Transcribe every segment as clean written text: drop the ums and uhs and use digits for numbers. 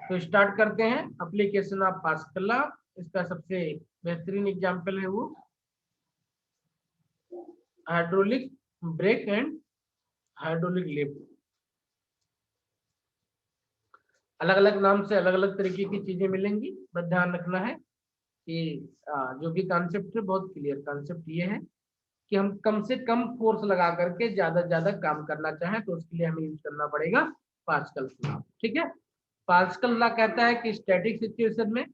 तो स्टार्ट करते हैं। एप्लीकेशन ऑफ पास्कल लॉ, इसका सबसे बेहतरीन एग्जांपल है वो hydraulic brake and hydraulic lift. अलग अलग नाम से अलग अलग तरीके की चीजें मिलेंगी, बस ध्यान रखना है कि जो भी कॉन्सेप्ट है बहुत क्लियर कॉन्सेप्ट ये है कि हम कम से कम फोर्स लगा करके ज्यादा से ज्यादा काम करना चाहें तो उसके लिए हमें यूज करना पड़ेगा पास्कल लॉ। ठीक है, पास्कल लॉ कहता है कि स्टैटिक सिचुएशन में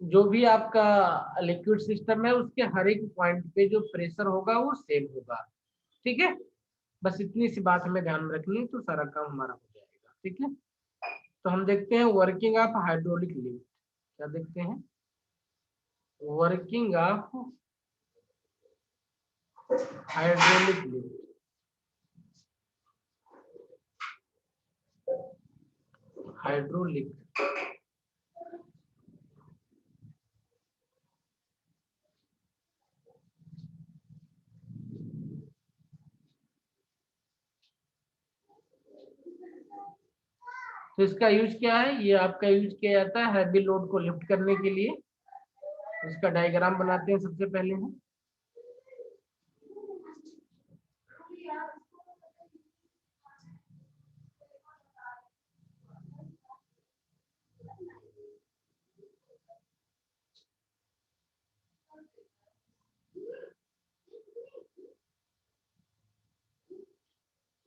जो भी आपका लिक्विड सिस्टम है उसके हर एक पॉइंट पे जो प्रेशर होगा वो सेम होगा। ठीक है, बस इतनी सी बात हमें ध्यान में रखनी है तो सारा काम हमारा हो जाएगा। ठीक है, तो हम देखते हैं वर्किंग ऑफ हाइड्रोलिक लिफ्ट। क्या देखते हैं? Working of hydraulic lift. Hydraulic तो इसका यूज क्या है? ये आपका यूज किया जाता है हैवी लोड को लिफ्ट करने के लिए। इसका डायग्राम बनाते हैं सबसे पहले हम।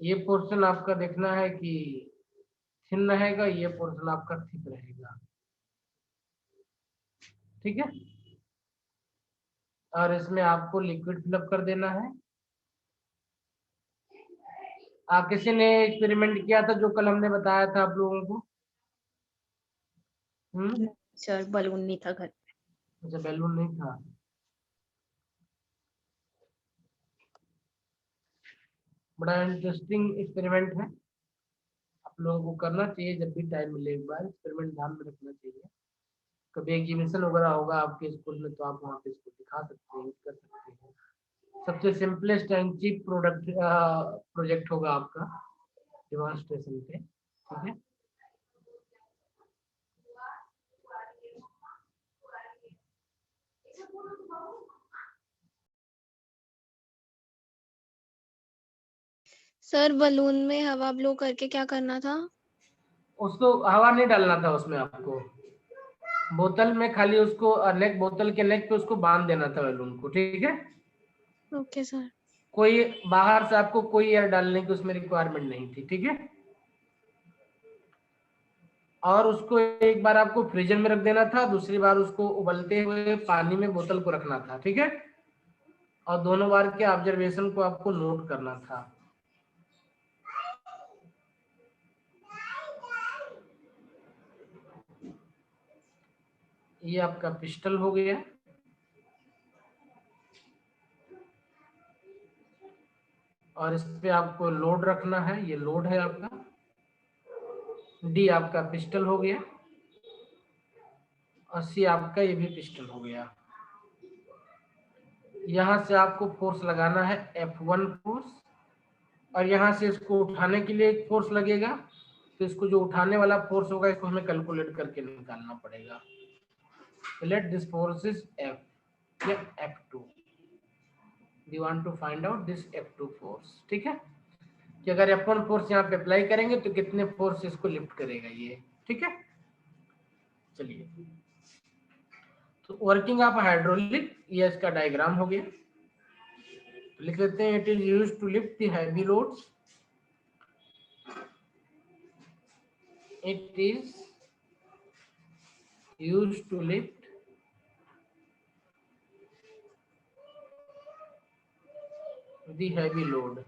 ये पोर्शन आपका देखना है कि थिन रहेगा, ये पोर्शन आपका थिक रहेगा। ठीक है, और इसमें आपको लिक्विड फिलअप कर देना है। किसी ने एक्सपेरिमेंट किया था जो कल हमने बताया था आप लोगों को? सर बलून नहीं था घर पे। अच्छा, बैलून नहीं था। बड़ा इंटरेस्टिंग एक्सपेरिमेंट है, आप लोगों को करना चाहिए जब भी टाइम मिले। एक बार एक्सपेरिमेंट ध्यान में रखना चाहिए। कभी एग्जीबिशन वगैरह होगा आपके स्कूल में तो आप वहाँ पे इसको दिखा सकते हैं, कर सकते हैं। सबसे simplest and cheap product project होगा आपका डेमोन्स्ट्रेशन पे। ठीक है, सर बलून में हवा ब्लो करके क्या करना था? उसको हवा नहीं डालना था उसमें, आपको बोतल में खाली उसको नेक, बोतल के नेक पे उसको बांध देना था बैलून को। ठीक है, ओके सर। कोई बाहर से आपको कोई एयर डालने की उसमें रिक्वायरमेंट नहीं थी। ठीक है, और उसको एक बार आपको फ्रीजर में रख देना था, दूसरी बार उसको उबलते हुए पानी में बोतल को रखना था। ठीक है, और दोनों बार के ऑब्जर्वेशन को आपको नोट करना था। ये आपका पिस्टल हो गया, और इस पे आपको लोड रखना है, ये लोड है आपका। डी आपका पिस्टल हो गया, और सी आपका ये भी पिस्टल हो गया। यहाँ से आपको फोर्स लगाना है F1 फोर्स, और यहाँ से इसको उठाने के लिए एक फोर्स लगेगा। तो इसको जो उठाने वाला फोर्स होगा इसको हमें कैलकुलेट करके निकालना पड़ेगा। Let this force is F या F2। We want to find out this F2 force. ठीक है, कि अगर F1 फोर्स यहाँ पे अप्लाई करेंगे तो कितने फोर्स इसको लिफ्ट करेगा ये। ठीक है, चलिए, तो वर्किंग ऑफ हाइड्रोलिक ये इसका डायग्राम हो गया। लिख लेते हैं, it is used to lift the heavy loads. It is used to lift the heavy load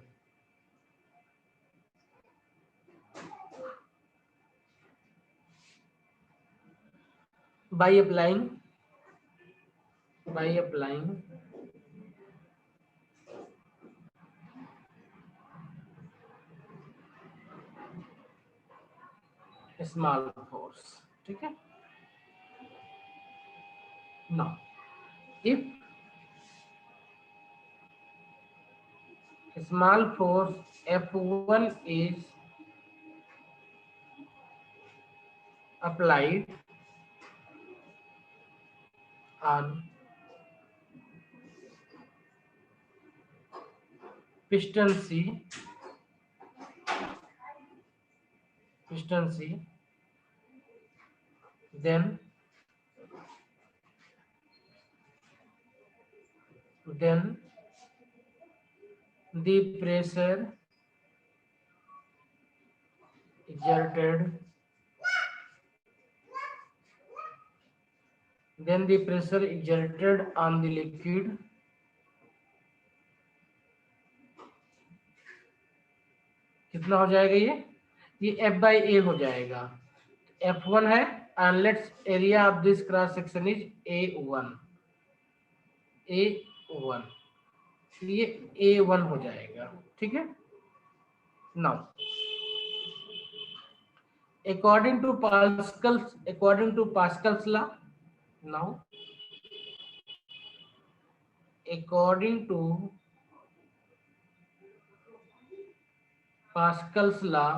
by applying small force। ठीक है, now if small force F1 is applied on piston C, then the pressure exerted on the liquid कितना हो जाएगा? ये F by A हो जाएगा। F1 है and let's area of this cross section is A1, ये A1 हो जाएगा। ठीक है। Now according to Pascal's law, according to Pascal's law,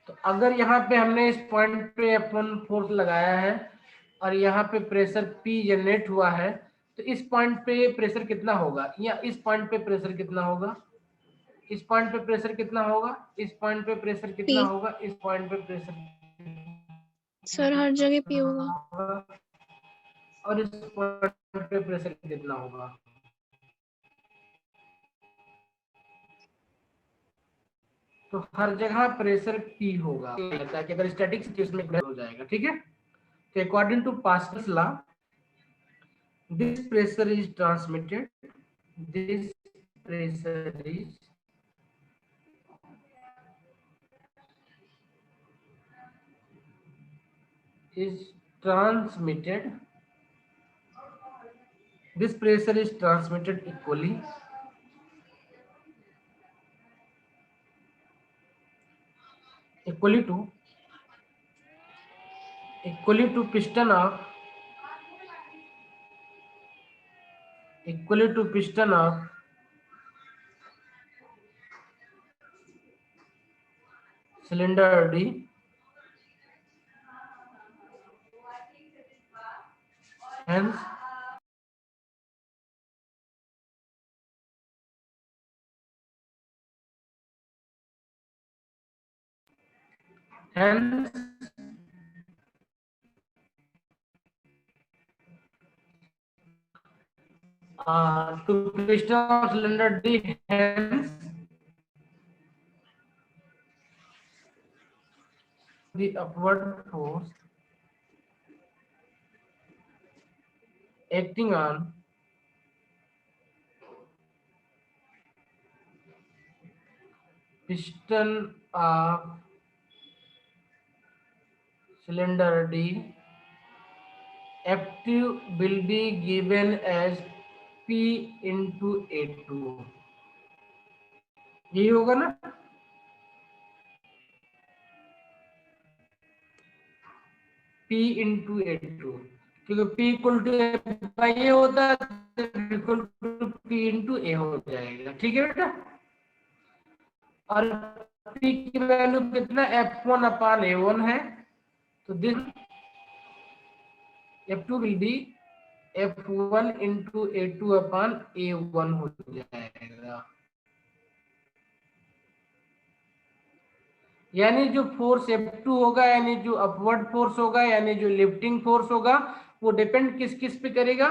तो अगर यहाँ पे हमने इस पॉइंट पे F1 फोर्स लगाया है और यहाँ पे प्रेशर P जनरेट हुआ है, तो इस पॉइंट पे प्रेशर कितना होगा, या इस पॉइंट पे प्रेशर कितना होगा, इस पॉइंट पे प्रेशर कितना होगा, इस पॉइंट पे प्रेशर कितना P. होगा, इस पॉइंट पे प्रेशर सर हर जगह P होगा। और इस पॉइंट पे प्रेशर कितना होगा। तो हर जगह प्रेशर P होगा, ताकि अगर स्टैटिक सिचुएशन में हो जाएगा। ठीक है। तो according to Pascal's law, this pressure is transmitted equally to piston of cylinder D, hence to piston of cylinder D, hence the upward force acting on piston of cylinder D F2 will be given as P into A2। यही होगा ना। P into A2, क्योंकि P equal to A होता है, तो equal to P into A हो जाएगा। ठीक है बेटा। और P की वैल्यू कितना, F1 अपान A1 है, तो this F2 will be F1 into A2 upon A1 हो जाएगा। यानी जो फोर्स F2 होगा, यानी जो अपवर्ड फोर्स होगा, यानी जो लिफ्टिंग फोर्स होगा, वो डिपेंड किस किस पे करेगा,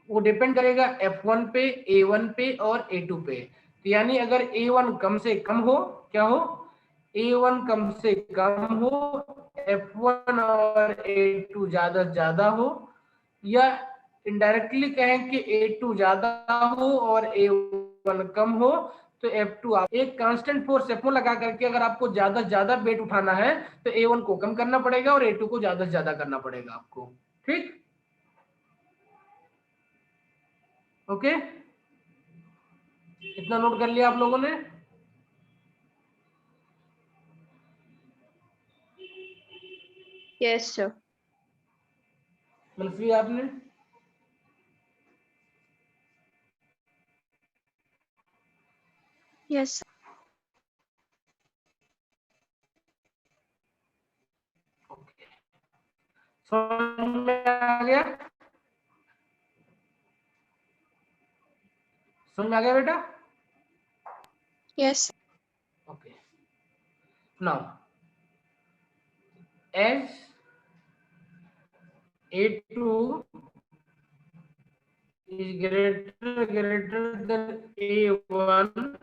वो डिपेंड करेगा F1 पे, A1 पे और A2 पे। तो यानी अगर A1 कम से कम हो, क्या हो, A1 कम से कम हो, F1 और A2 ज्यादा हो, या इनडायरेक्टली कहें कि A2 ज्यादा हो और A1 कम हो, तो F2 आप एक कांस्टेंट फोर्स F1 लगा करके अगर आपको ज्यादा वेट उठाना है, तो A1 को कम करना पड़ेगा और A2 को ज्यादा करना पड़ेगा आपको। ठीक, ओके, इतना नोट कर लिया आप लोगों ने। Yes sir. मनस्वी आपने? यस। समझ में आ गया? समझ में आ गया बेटा? Yes. Okay. Now, as A2 is greater than A1,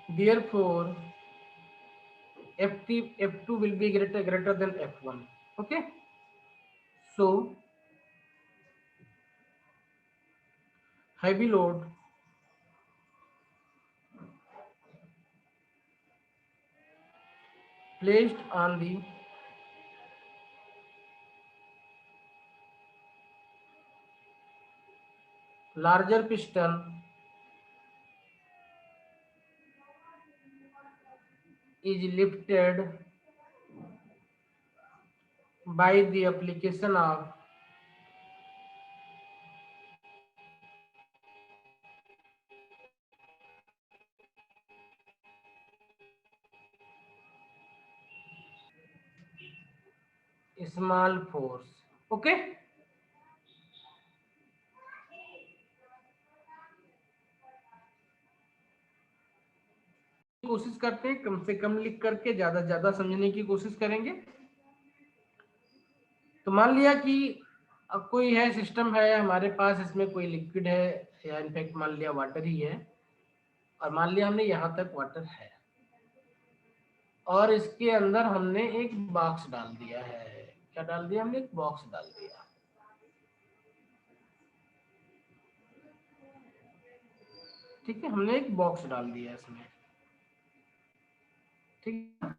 therefore F2 will be greater than F1. Okay. So heavy load placed on the larger piston is lifted by the application of small force. Okay. कोशिश करते हैं कम से कम लिख करके ज्यादा से ज्यादा समझने की कोशिश करेंगे। तो मान लिया कि अब कोई है सिस्टम है हमारे पास, इसमें कोई लिक्विड है या इनफैक्ट मान लिया वाटर ही है, और मान लिया हमने यहाँ तक वाटर है और इसके अंदर हमने एक बॉक्स डाल दिया है। क्या डाल दिया हमने? एक बॉक्स डाल दिया। ठीक है, हमने एक बॉक्स डाल दिया इसमें। ठीक है,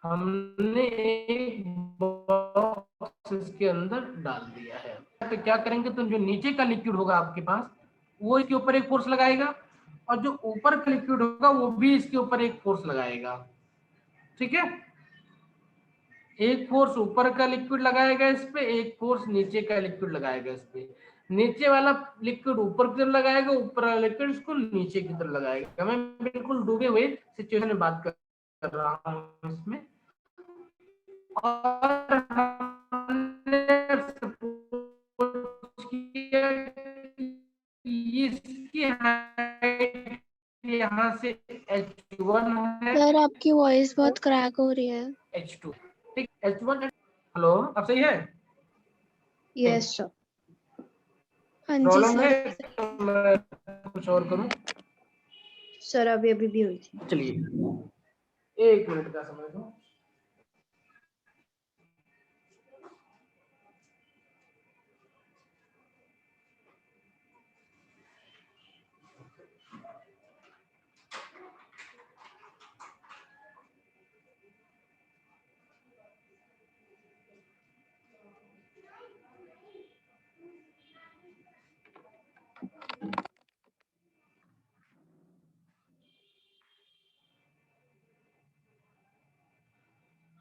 हमने एक बॉक्स इसके अंदर डाल दिया है। तो क्या करेंगे, तो जो नीचे का लिक्विड होगा आपके पास वो इसके ऊपर एक फोर्स लगाएगा और जो ऊपर का लिक्विड होगा वो भी इसके ऊपर एक फोर्स लगाएगा। ठीक है, एक फोर्स ऊपर का लिक्विड लगाएगा इस पे, एक फोर्स नीचे का लिक्विड लगाएगा इस पे। नीचे वाला लिक्विड ऊपर की तरफ लगाएगा, ऊपर वाला लिक्विड इसको नीचे की तरफ लगाएगा। मैं बिल्कुल डूबे हुए सिचुएशन में बात कर रहा हूँ इसमें। और हमने सपोज किया कि इसकी हाइट यहाँ से h1 है। सर आपकी वॉइस बहुत क्रैक हो रही है। h2, ठीक, h1। हेलो, अब सही है? Yes sir. हाँ जी प्रॉब्लम है सर। तो मैं कुछ और करूं? सर अभी भी हुई थी। चलिए 1 मिनट का समय दो।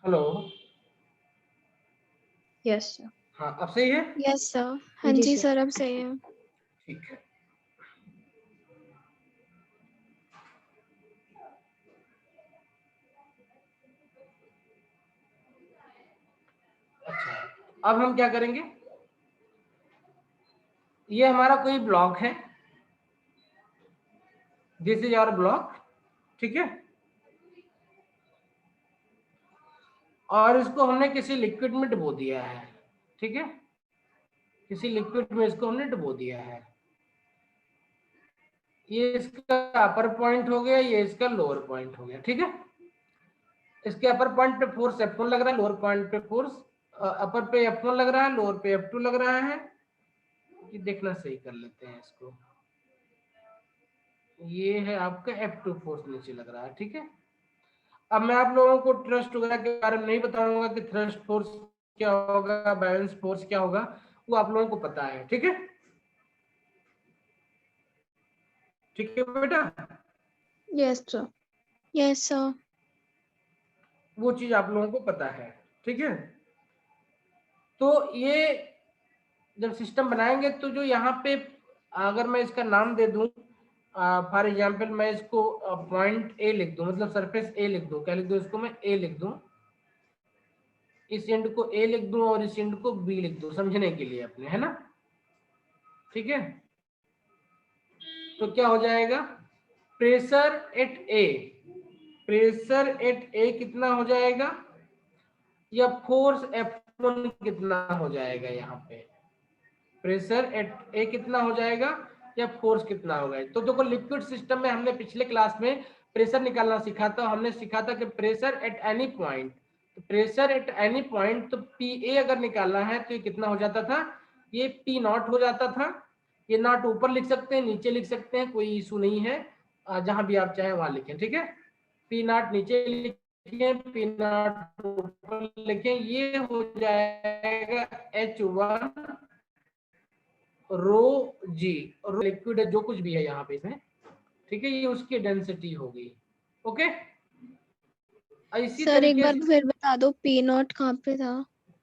Hello, yes sir. हाँ अब सही है? Yes sir. हाँ जी सर अब सही है। ठीक है। अच्छा, अब हम क्या करेंगे, ये हमारा कोई ब्लॉक है, दिस इज आवर ब्लॉक। ठीक है, और इसको हमने किसी लिक्विड में डुबो दिया है। ठीक है, किसी लिक्विड में इसको हमने डुबो दिया है। ये इसका अपर पॉइंट हो गया, ये इसका लोअर पॉइंट हो गया। ठीक है, इसके अपर पॉइंट पे फोर्स F1 लग रहा है, लोअर पॉइंट पे फोर्स अपर पे F1 लग रहा है, लोअर पे F2 लग रहा है। ये देखना सही कर लेते हैं इसको। ये है आपका F2 फोर्स नीचे लग रहा है। ठीक है, अब मैं आप लोगों को थ्रस्ट वगैरह के बारे में नहीं बताऊंगा कि थ्रस्ट फोर्स क्या होगा, बैलेंस फोर्स क्या होगा, वो आप लोगों को पता है। ठीक है, ठीक है बेटा, यस सर। Yes sir. वो चीज आप लोगों को पता है। ठीक है, तो ये जब सिस्टम बनाएंगे तो जो यहाँ पे अगर मैं इसका नाम दे दूं फॉर एग्जाम्पल मैं इसको पॉइंट ए लिख दूं, मतलब सरफेस ए लिख दूं, क्या लिख दूं इसको मैं ए लिख दूं, इस एंड को ए लिख दूं और इस एंड को बी लिख दूं समझने के लिए अपने, है ना, ठीक है। तो क्या हो जाएगा, pressure at A, pressure at A कितना हो जाएगा, या फोर्स F1 कितना हो जाएगा, यहाँ पे प्रेशर एट ए कितना हो जाएगा या फोर्स कितना होगा। तो देखो लिक्विड सिस्टम में हमने पिछले क्लास में प्रेशर निकालना सीखा था, हमने सीखा था कि प्रेशर एट एनी पॉइंट, तो प्रेशर एट एनी पॉइंट, तो पी ए अगर निकालना है तो ये कितना हो जाता था, ये पी नॉट हो जाता था। ये नॉट ऊपर लिख सकते हैं, नीचे लिख सकते हैं, कोई इशू नहीं है, जहां भी आप चाहें वहां लिखें, ठीक है। पी नॉट नीचे लिखें, पी नॉट ऊपर लिखें, ये हो जाएगा H1 रो जी, और लिक्विड है जो कुछ भी है यहाँ पे इसमें, ठीक है, ये उसकी डेंसिटी होगी। ओके, इसी सर एक तरीके बार से फिर बता दो पी नॉट कहाँ पे था।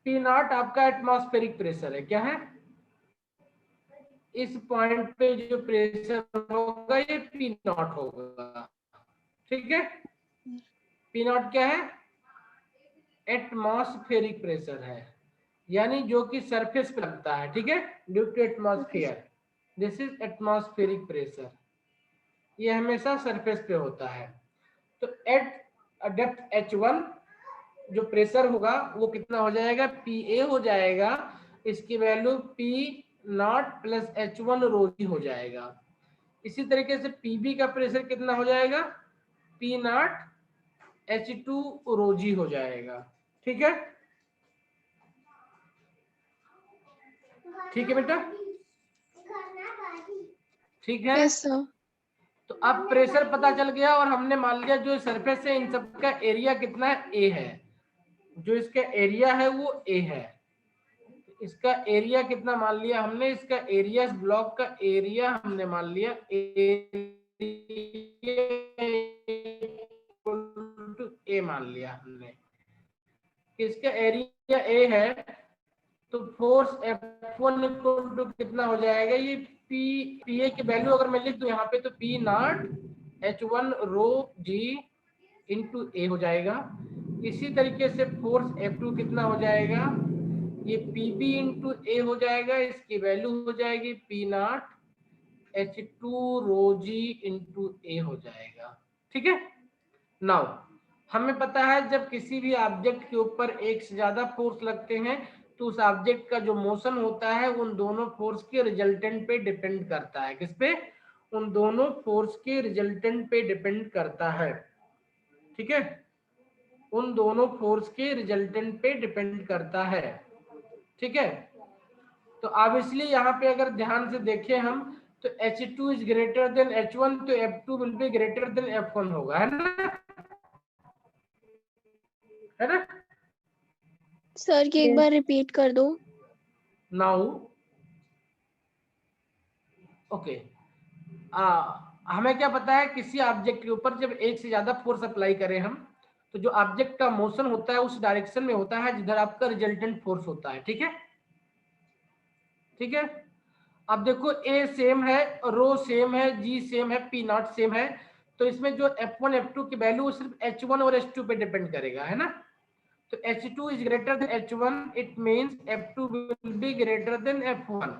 पी नॉट आपका एटमॉस्फेरिक प्रेशर है, क्या है, इस पॉइंट पे जो प्रेशर होगा ये पी नॉट होगा, ठीक है। पी नॉट क्या है, एटमॉस्फेरिक प्रेशर है, यानी जो कि सरफेस पे लगता है, ठीक है, due to atmosphere, this is atmospheric pressure, ये हमेशा सरफेस पे होता है। तो एट डेप्थ H1 जो प्रेशर होगा वो कितना हो जाएगा, पी ए हो जाएगा, इसकी value P not plus H1 rho जी हो जाएगा। इसी तरीके से पीबी का प्रेशर कितना हो जाएगा, पी नॉट H2 रो जी हो जाएगा, ठीक है, ठीक है बेटा, ठीक है। Yes sir. तो अब प्रेशर पता चल गया और हमने मान लिया जो सरफेस है इन सब का एरिया कितना है, ए है, जो इसका एरिया है वो ए है, इसका एरिया कितना मान लिया हमने, इसका एरिया, इस ब्लॉक का एरिया हमने मान लिया ए मान लिया हमने, इसका एरिया ए है, तो फोर्स F1 इक्वल टू कितना हो जाएगा, ये पी ए की वैल्यू अगर मैं लिख दूं यहाँ पे तो P nought H1 rho G into A हो जाएगा। इसी तरीके से फोर्स F2 कितना हो जाएगा, ये पीबी इंटू ए हो जाएगा, इसकी वैल्यू हो जाएगी P naught H2 rho G into A हो जाएगा, ठीक है। नाउ हमें पता है जब किसी भी ऑब्जेक्ट के ऊपर एक से ज्यादा फोर्स लगते हैं तो उस ऑब्जेक्ट का जो मोशन होता है उन दोनों फोर्स के रिजल्टेंट पे डिपेंड करता है, किस पे, उन दोनों फोर्स के रिजल्टेंट पे डिपेंड करता है, ठीक है, उन दोनों फोर्स के रिजल्टेंट पे डिपेंड करता है, ठीक है। तो ऑब्वियसली यहाँ पे अगर ध्यान से देखें हम तो H2 is greater than H1, तो F2 will be greater than F1 होगा, है ना, है ना। सर ये एक बार रिपीट कर दो। नाउ ओके, हमें क्या पता है किसी ऑब्जेक्ट के ऊपर जब एक से ज्यादा फोर्स अप्लाई करें हम, तो जो ऑब्जेक्ट का मोशन होता है उस डायरेक्शन में होता है जिधर आपका रिजल्टेंट फोर्स होता है, ठीक है, ठीक है। अब देखो ए सेम है, रो सेम है, जी सेम है, पी नॉट सेम है, तो इसमें जो F1 F2 की वैल्यू सिर्फ H1 और H2 पे डिपेंड करेगा, है ना। तो H2 is greater than H1, it means F2 will be greater than F1,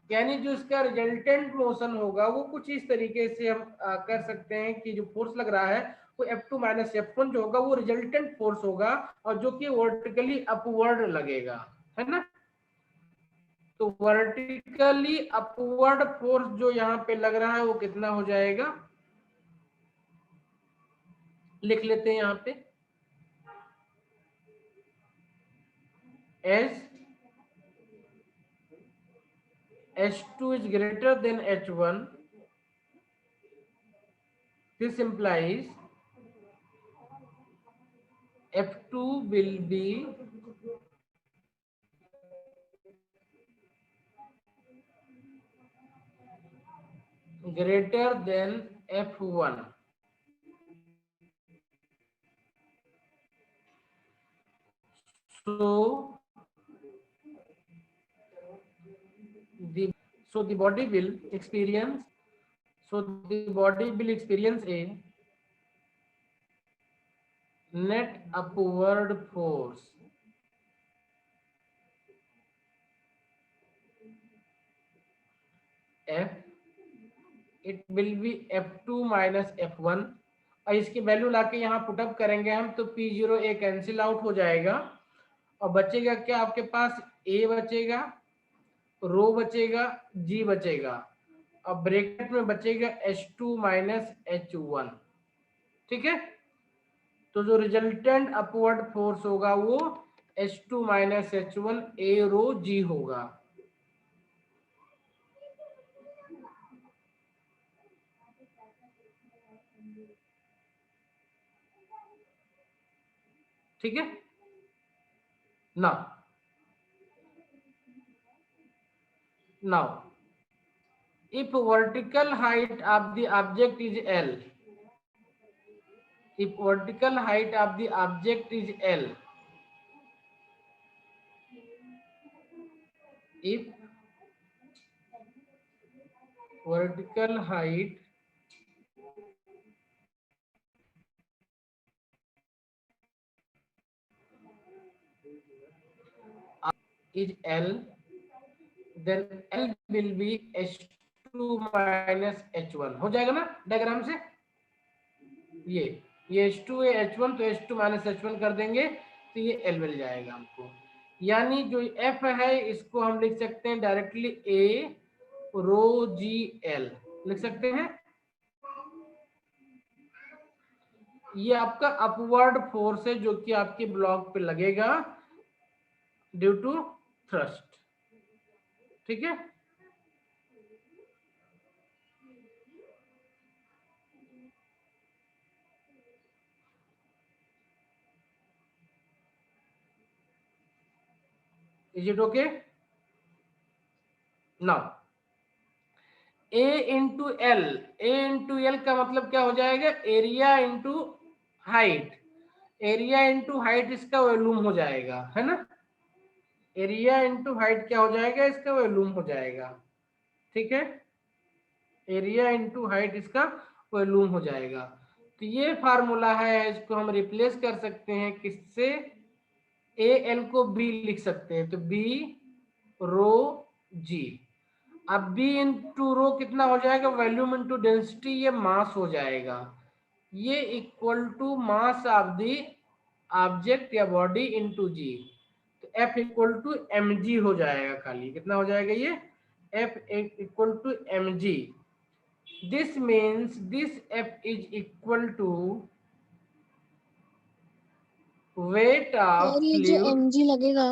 यानी जो इसका रिजल्टेंट मोशन होगा वो कुछ इस तरीके से हम कर सकते हैं कि जो फोर्स लग रहा है वो F2 माइनस F1 जो होगा वो रिजल्टेंट फोर्स होगा और जो कि वर्टिकली अपवर्ड लगेगा, है ना। तो वर्टिकली अपवर्ड फोर्स जो यहाँ पे लग रहा है वो कितना हो जाएगा, लिख लेते हैं यहाँ पे, as H2 is greater than H1, this implies F2 will be greater than F1. So the body will experience, So the body will experience a net upward force F, it will be F2 minus F1, और इसकी value लाके यहाँ put up करेंगे हम तो P0 A cancel out हो जाएगा और बचेगा क्या आपके पास, A बचेगा, रो बचेगा, G बचेगा और ब्रैकेट में बचेगा H2 माइनस H1। ठीक है, तो जो रिजल्टेंट अपवर्ड फोर्स होगा वो H2 minus H1 A rho G होगा। ठीक है, now if vertical height of the object is L, if vertical height of the object is L, if vertical height is L, then L will be H2 minus H1। हो जाएगा ना diagram से, ये H2 है H1 तो H2 minus H1 कर देंगे तो ये L मिल जाएगा हमको। यानी जो F है इसको हम लिख सकते हैं directly A rho G L लिख सकते हैं। ये आपका अपवर्ड फोर्स है जो कि आपके ब्लॉक पे लगेगा ड्यू टू थ्रस्ट। ठीक है, is it okay? Now A into L, A into L का मतलब क्या हो जाएगा, area into height, area into height इसका वॉल्यूम हो जाएगा, है ना, एरिया इंटू हाइट क्या हो जाएगा, इसका वॉल्यूम हो जाएगा। ठीक है, एरिया इंटू हाइट इसका वॉल्यूम हो जाएगा। तो ये फार्मूला है, इसको हम रिप्लेस कर सकते हैं किससे, ए एल को बी लिख सकते हैं, तो बी रो जी। अब बी इंटू रो कितना हो जाएगा, वॉल्यूम इंटू डेंसिटी, ये मास हो जाएगा, ये equal to mass of the object या बॉडी इंटू जी। तो F equal to M G हो जाएगा, खाली कितना हो जाएगा ये, F equal to M G. This means this F is equal to weight of sir ये जो फ्लूइड। mg लगेगा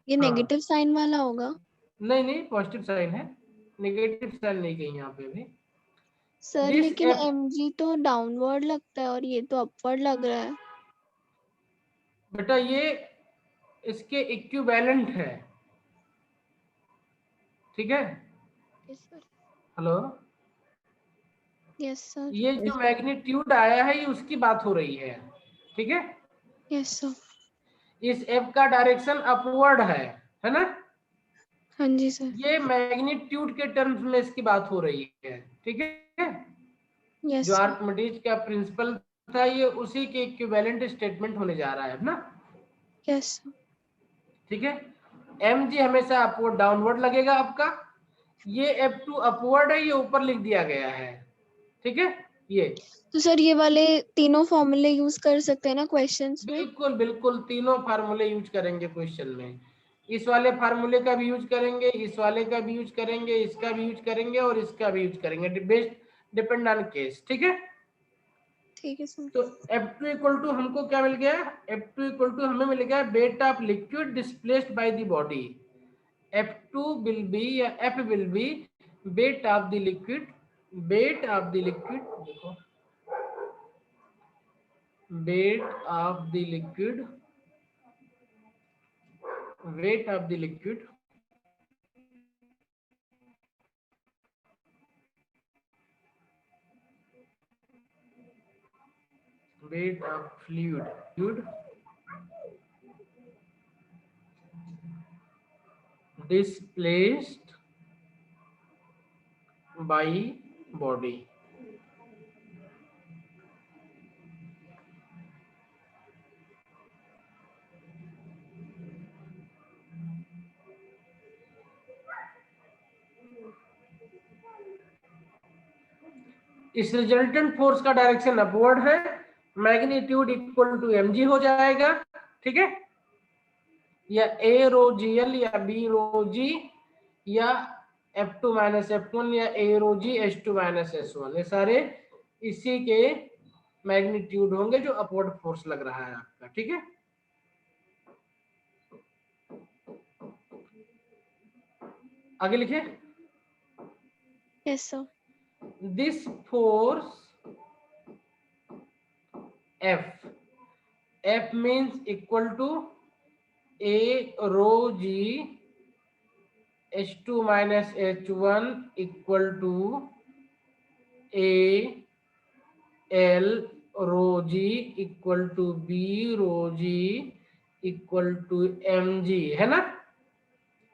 ये हाँ, नेगेटिव साइन वाला होगा? नहीं नहीं पॉजिटिव साइन है, नेगेटिव साइन नहीं कहीं यहाँ पे भी। सर दिस लेकिन एफ mg तो डाउनवर्ड लगता है और ये तो अपवर्ड लग रहा है। बेटा ये इसके इक्विवेलेंट है। ठीक है, yes sir. Hello, yes sir. ये जो मैग्नीट्यूड आया है ये उसकी बात हो रही है। ठीक है, यस सर। इस एफ का डायरेक्शन अपवर्ड है ना, हाँ जी सर। ये मैग्नीट्यूड के टर्म्स में इसकी बात हो रही है। ठीक है, यस जो सर। आर्किमिडीज का प्रिंसिपल था ये उसी के इक्विवेलेंट स्टेटमेंट होने जा रहा है ना। Yes sir. ठीक है, एम जी हमेशा अपवर्ड डाउनवर्ड लगेगा आपका, ये F2 अपवर्ड है, ये ऊपर लिख दिया गया है। ठीक है, ये तो सर ये वाले तीनों फॉर्मूले यूज कर सकते हैं ना क्वेश्चंस में? बिल्कुल बिल्कुल तीनों फार्मूले यूज करेंगे क्वेश्चन में। इस वाले फार्मूले का भी यूज करेंगे, इस वाले का भी यूज करेंगे, इसका भी यूज करेंगे और इसका भी यूज करेंगे, बेस्ड डिपेंड ऑन केस। ठीक है, ठीक है सर। तो F2 इक्वल टू हमको क्या मिल गया, F2 इक्वल टू हमें मिल गया weight of liquid displaced by the body. F2 will be या F will be weight of the liquid, weight of the liquid, देखो weight of the liquid, weight of the liquid weight of fluid displaced by body। इस resultant force का direction upward है, magnitude equal to mg हो जाएगा, ठीक है, या a row gl या b रो g या F2 माइनस F1 या a rho g H2 minus S1, ये सारे इसी के मैग्नीट्यूड होंगे जो अपवर्ड फोर्स लग रहा है आपका, ठीक है। आगे लिखे, yes sir. This force F means equal to a rho g H2 minus H1 equal to a L rho g equal to b rho g equal to mg, है ना,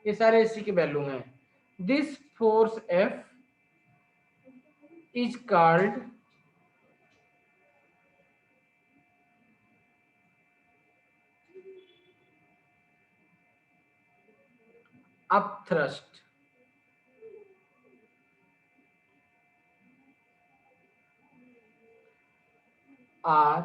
ये सारे इसी के वैल्यू हैं। This force F is called upthrust, or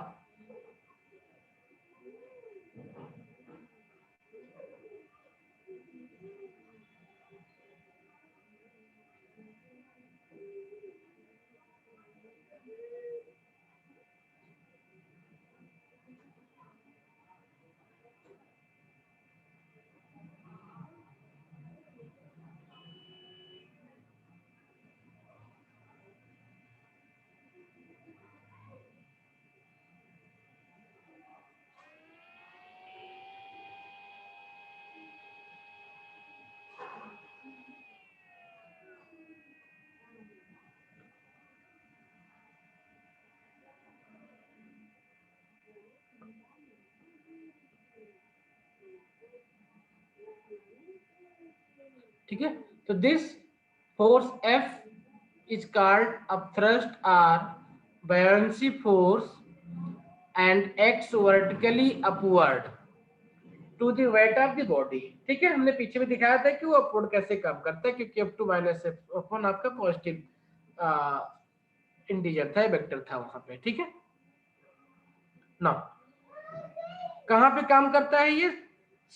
ठीक है। तो this force F is called upthrust or buoyancy force and acts vertically upward to the weight of the body, ठीक है। हमने पीछे भी दिखाया था कि वो अपवर्ड कैसे काम करता है, क्योंकि F2 माइनस F1 आपका पॉजिटिव इंटीजर था, वेक्टर था वहां पे, ठीक है ना। कहां पे काम करता है ये,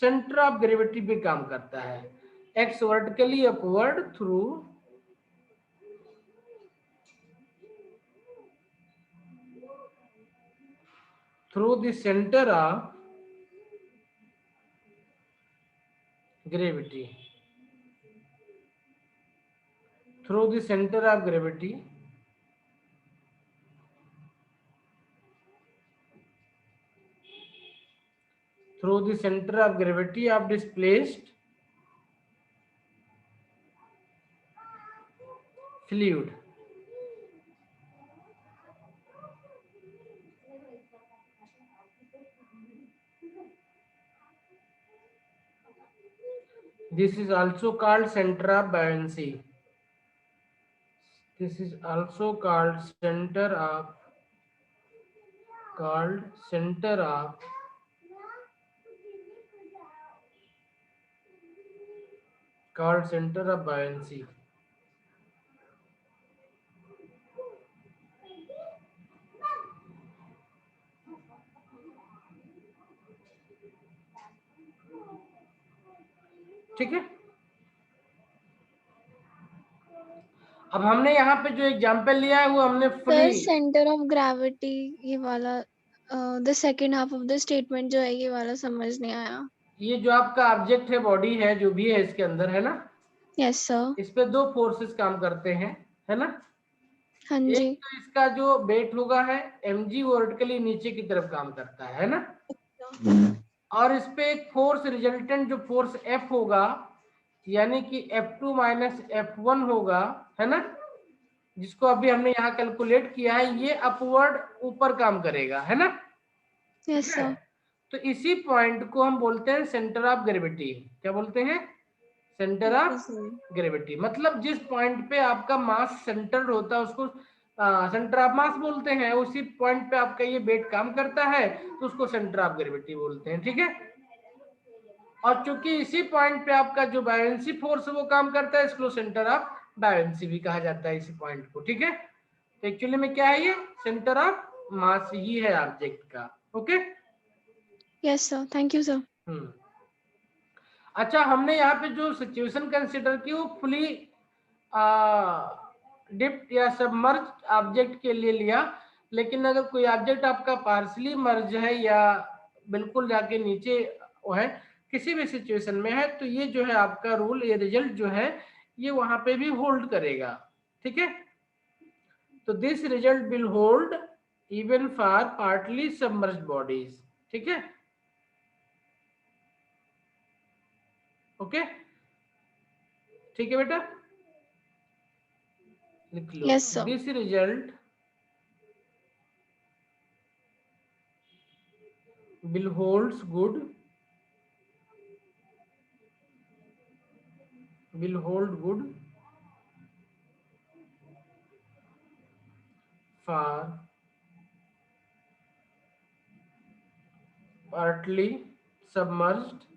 सेंटर ऑफ ग्रेविटी पे काम करता है, x vertically upward through the centre of gravity, through the center of gravity of displaced fluid, this is also called center of buoyancy, this is also called center of buoyancy, ठीक है। अब हमने यहाँ पे जो एग्जांपल लिया है वो हमने sir fully centre of gravity ये वाला the second half of the statement जो है ये वाला समझ नहीं आया। ये जो आपका ऑब्जेक्ट है, बॉडी है, जो भी है इसके अंदर, है ना, यस सर। इस पे दो फोर्सेस काम करते हैं, है ना। हाँ एक जी। तो इसका जो वेट होगा है mg, वर्टिकली नीचे की तरफ काम करता है ना, और इस पे एक फोर्स रिजल्टेंट जो फोर्स F होगा, यानी कि F2 माइनस F1 होगा, है ना, जिसको अभी हमने यहाँ कैलकुलेट किया है, ये अपवर्ड ऊपर काम करेगा, है ना। यस ठीक है? सर। तो इसी पॉइंट को हम बोलते हैं सेंटर ऑफ ग्रेविटी। क्या बोलते हैं, सेंटर ऑफ ग्रेविटी। मतलब जिस पॉइंट पे आपका मास सेंटर होता है उसको सेंटर ऑफ मास बोलते हैं, उसी पॉइंट पे आपका ये वेट काम करता है तो उसको सेंटर ऑफ ग्रेविटी बोलते हैं, ठीक है। और चूंकि इसी पॉइंट पे आपका जो बायोंसी फोर्स वो काम करता है, इसको सेंटर ऑफ बायोन्सी भी कहा जाता है इसी पॉइंट को, ठीक है। तो एक्चुअली में क्या है, ये सेंटर ऑफ मास ही है ऑब्जेक्ट का। Okay, yes sir, thank you sir. अच्छा, हमने यहाँ पे जो सिचुएशन कंसिडर की वो फुली डिप्ट या सबमर्ज ऑब्जेक्ट के लिए लिया, लेकिन अगर कोई ऑब्जेक्ट आपका पार्सली मर्ज है या बिल्कुल जाके नीचे वो है, किसी भी सिचुएशन में है, तो ये जो है आपका रूल, ये रिजल्ट जो है ये वहां पे भी होल्ड करेगा, ठीक है। तो this result will hold even for partly submerge bodies, ठीक है। ओके, ठीक है बेटा, लिख लो। Yes sir. This result will holds good, will hold good for partly submerged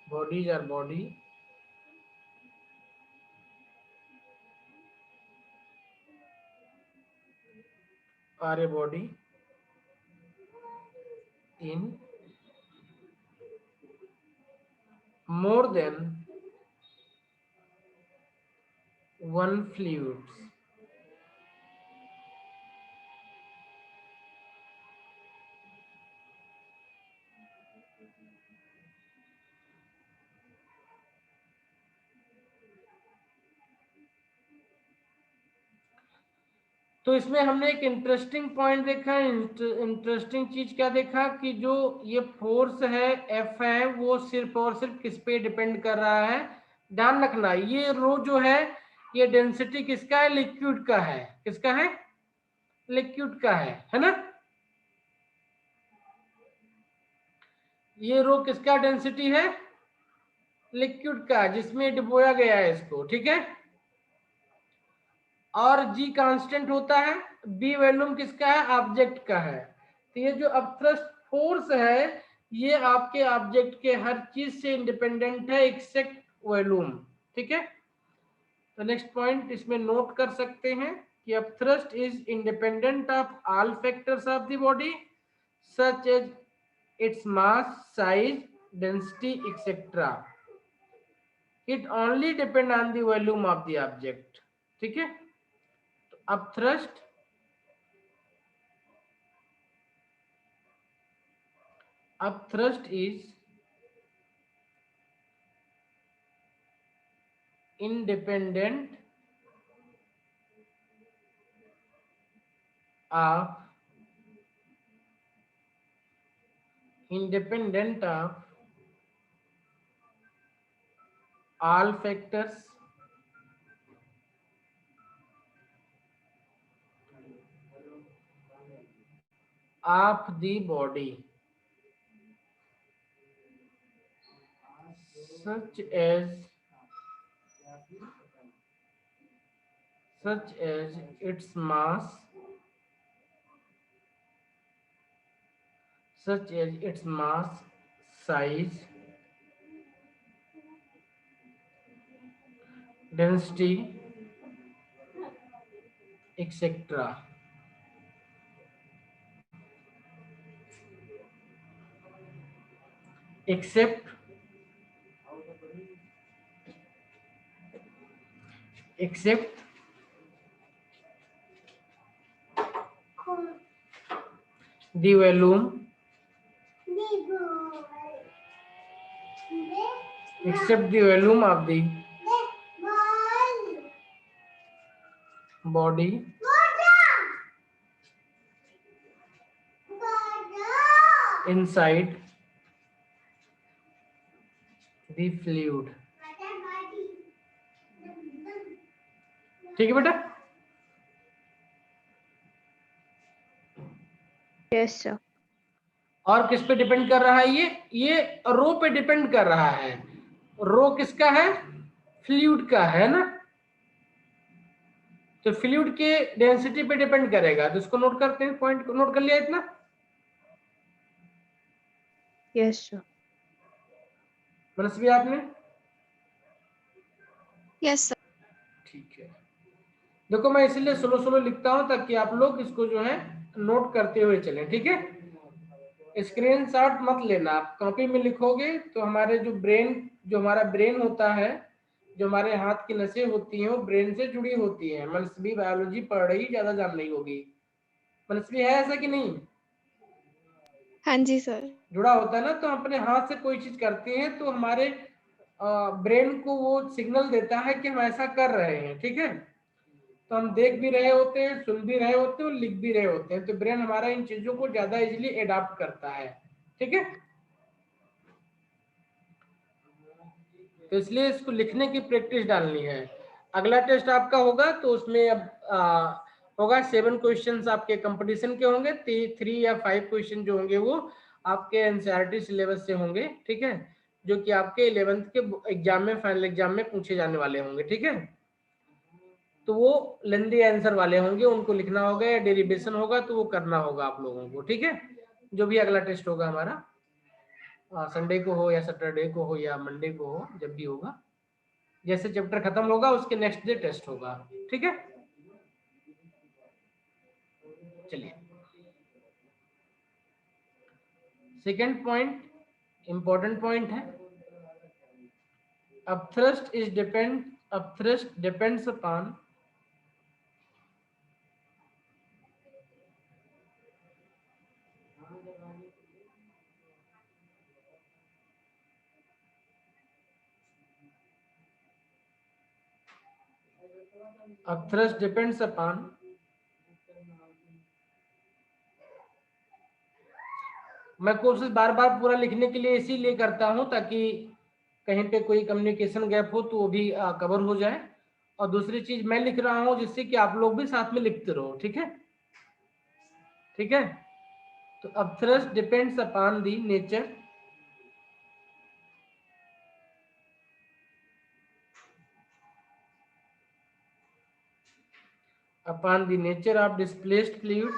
bodies or body or a body in more than one fluids. तो इसमें हमने एक इंटरेस्टिंग पॉइंट देखा, इंटरेस्टिंग चीज क्या देखा कि जो ये फोर्स है एफ है वो सिर्फ और सिर्फ किस पे डिपेंड कर रहा है। ध्यान रखना, ये रो जो है ये डेंसिटी किसका है, लिक्विड का है। किसका है, लिक्विड का है ना। ये रो किसका डेंसिटी है, लिक्विड का, जिसमें डुबोया गया है इसको, ठीक है। और जी कांस्टेंट होता है, बी वॉल्यूम किसका है, ऑब्जेक्ट का है। तो ये जो अपथ्रस्ट फोर्स है ये आपके ऑब्जेक्ट के हर चीज से इंडिपेंडेंट है एक्सेप्ट वॉल्यूम, ठीक है। तो नेक्स्ट पॉइंट इसमें नोट कर सकते हैं कि upthrust is independent of all factors of the body such as its mass, size, density etcetera. It only depend on the volume of the object, ठीक है। Upthrust is independent of all factors of the body such as its mass, size, density, etc. except the volume, of the body inside the fluid, ठीक है बेटा। Yes sir. और किस पे depend कर रहा है, ये रो पे डिपेंड कर रहा है। रो किसका है, फ्लूइड का है ना। तो फ्लूइड के डेंसिटी पे डिपेंड करेगा। तो इसको नोट करते हैं, पॉइंट को नोट कर लिया इतना? Yes sir. मनस्वी आपने? Yes sir. ठीक है, देखो मैं इसलिए स्लो स्लो लिखता हूं ताकि आप लोग इसको जो है नोट करते हुए चलें, ठीक है? स्क्रीनशॉट मत लेना, आप कॉपी में लिखोगे तो हमारे जो हमारा ब्रेन होता है, जो हमारे हाथ की नसें होती हैं वो ब्रेन से जुड़ी होती हैं। मनस्वी बायोलॉजी पढ़ रही, ज्यादा जान रही होगी। मनस्वी है ऐसा कि नहीं? हाँ जी सर। जुड़ा होता है ना, तो हम अपने हाथ से कोई चीज करते हैं तो हमारे ब्रेन को वो सिग्नल देता है कि हम ऐसा कर रहे हैं, ठीक है? तो हम देख भी रहे होते हैं, सुन भी रहे होते हैं और लिख भी रहे होते हैं, तो ब्रेन हमारा इन चीजों को ज्यादा इजीली एडाप्ट करता है, ठीक है? तो इसलिए इसको लिखने की प्रैक्टिस डालनी है। अगला टेस्ट आपका होगा तो उसमें अब होगा 7 क्वेश्चंस आपके कंपटीशन के होंगे, 3 या 5 क्वेश्चन जो होंगे वो आपके एनसीईआरटी सिलेबस से होंगे, ठीक है? जो कि आपके 11th के एग्जाम में, फाइनल एग्जाम में पूछे जाने वाले होंगे, ठीक है? तो वो लेंदी आंसर वाले होंगे, उनको लिखना होगा, या डेरिवेशन होगा तो वो करना होगा आप लोगों को, ठीक है? जो भी अगला टेस्ट होगा हमारा, संडे को हो या सैटरडे को हो या मंडे को हो, जब भी होगा, जैसे चैप्टर खत्म होगा उसके नेक्स्ट डे टेस्ट होगा, ठीक है? चलिए, सेकेंड पॉइंट इंपॉर्टेंट पॉइंट है। Upthrust depends upon upthrust depends upon मैं कोशिश बार बार पूरा लिखने के लिए इसीलिए करता हूं ताकि कहीं पे कोई कम्युनिकेशन गैप हो तो वो भी कवर हो जाए, और दूसरी चीज मैं लिख रहा हूं जिससे कि आप लोग भी साथ में लिखते रहो, ठीक है? ठीक है, तो upthrust depends upon the nature of displaced fluid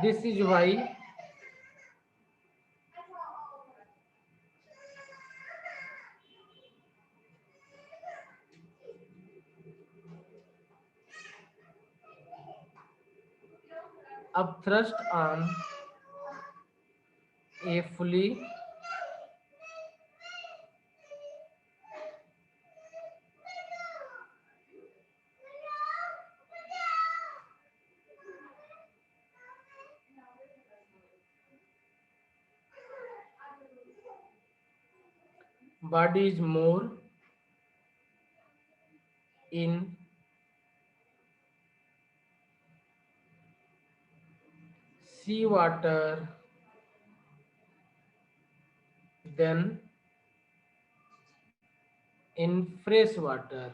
this is why upthrust on a fully body is more in sea water than in fresh water.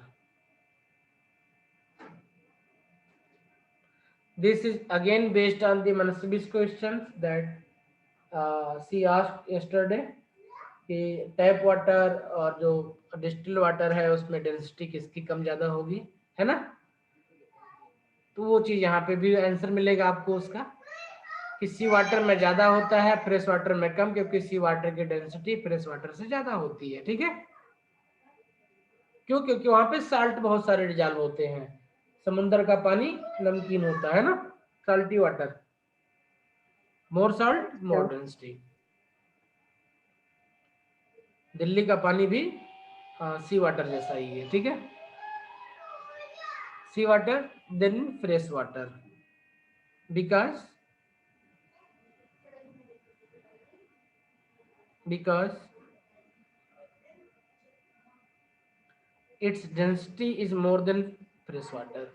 This is again based on the Manasvi's questions that she asked yesterday कि tap water और जो distil water है उसमें density किसकी कम ज्यादा होगी, है ना? तो वो चीज यहाँ पे भी आंसर मिलेगा आपको उसका, कि सी वाटर में ज्यादा होता है, फ्रेश वाटर में कम, क्योंकि सी वाटर की डेंसिटी फ्रेश वाटर से ज्यादा होती है, ठीक है? क्यों? क्योंकि वहां पे साल्ट बहुत सारे डिजॉल्व होते हैं, समुद्र का पानी नमकीन होता है ना, साल्टी वाटर, मोर साल्ट मोर डेंसिटी। दिल्ली का पानी भी सी वाटर जैसा ही है, ठीक है? Sea water than fresh water, because its density is more than fresh water.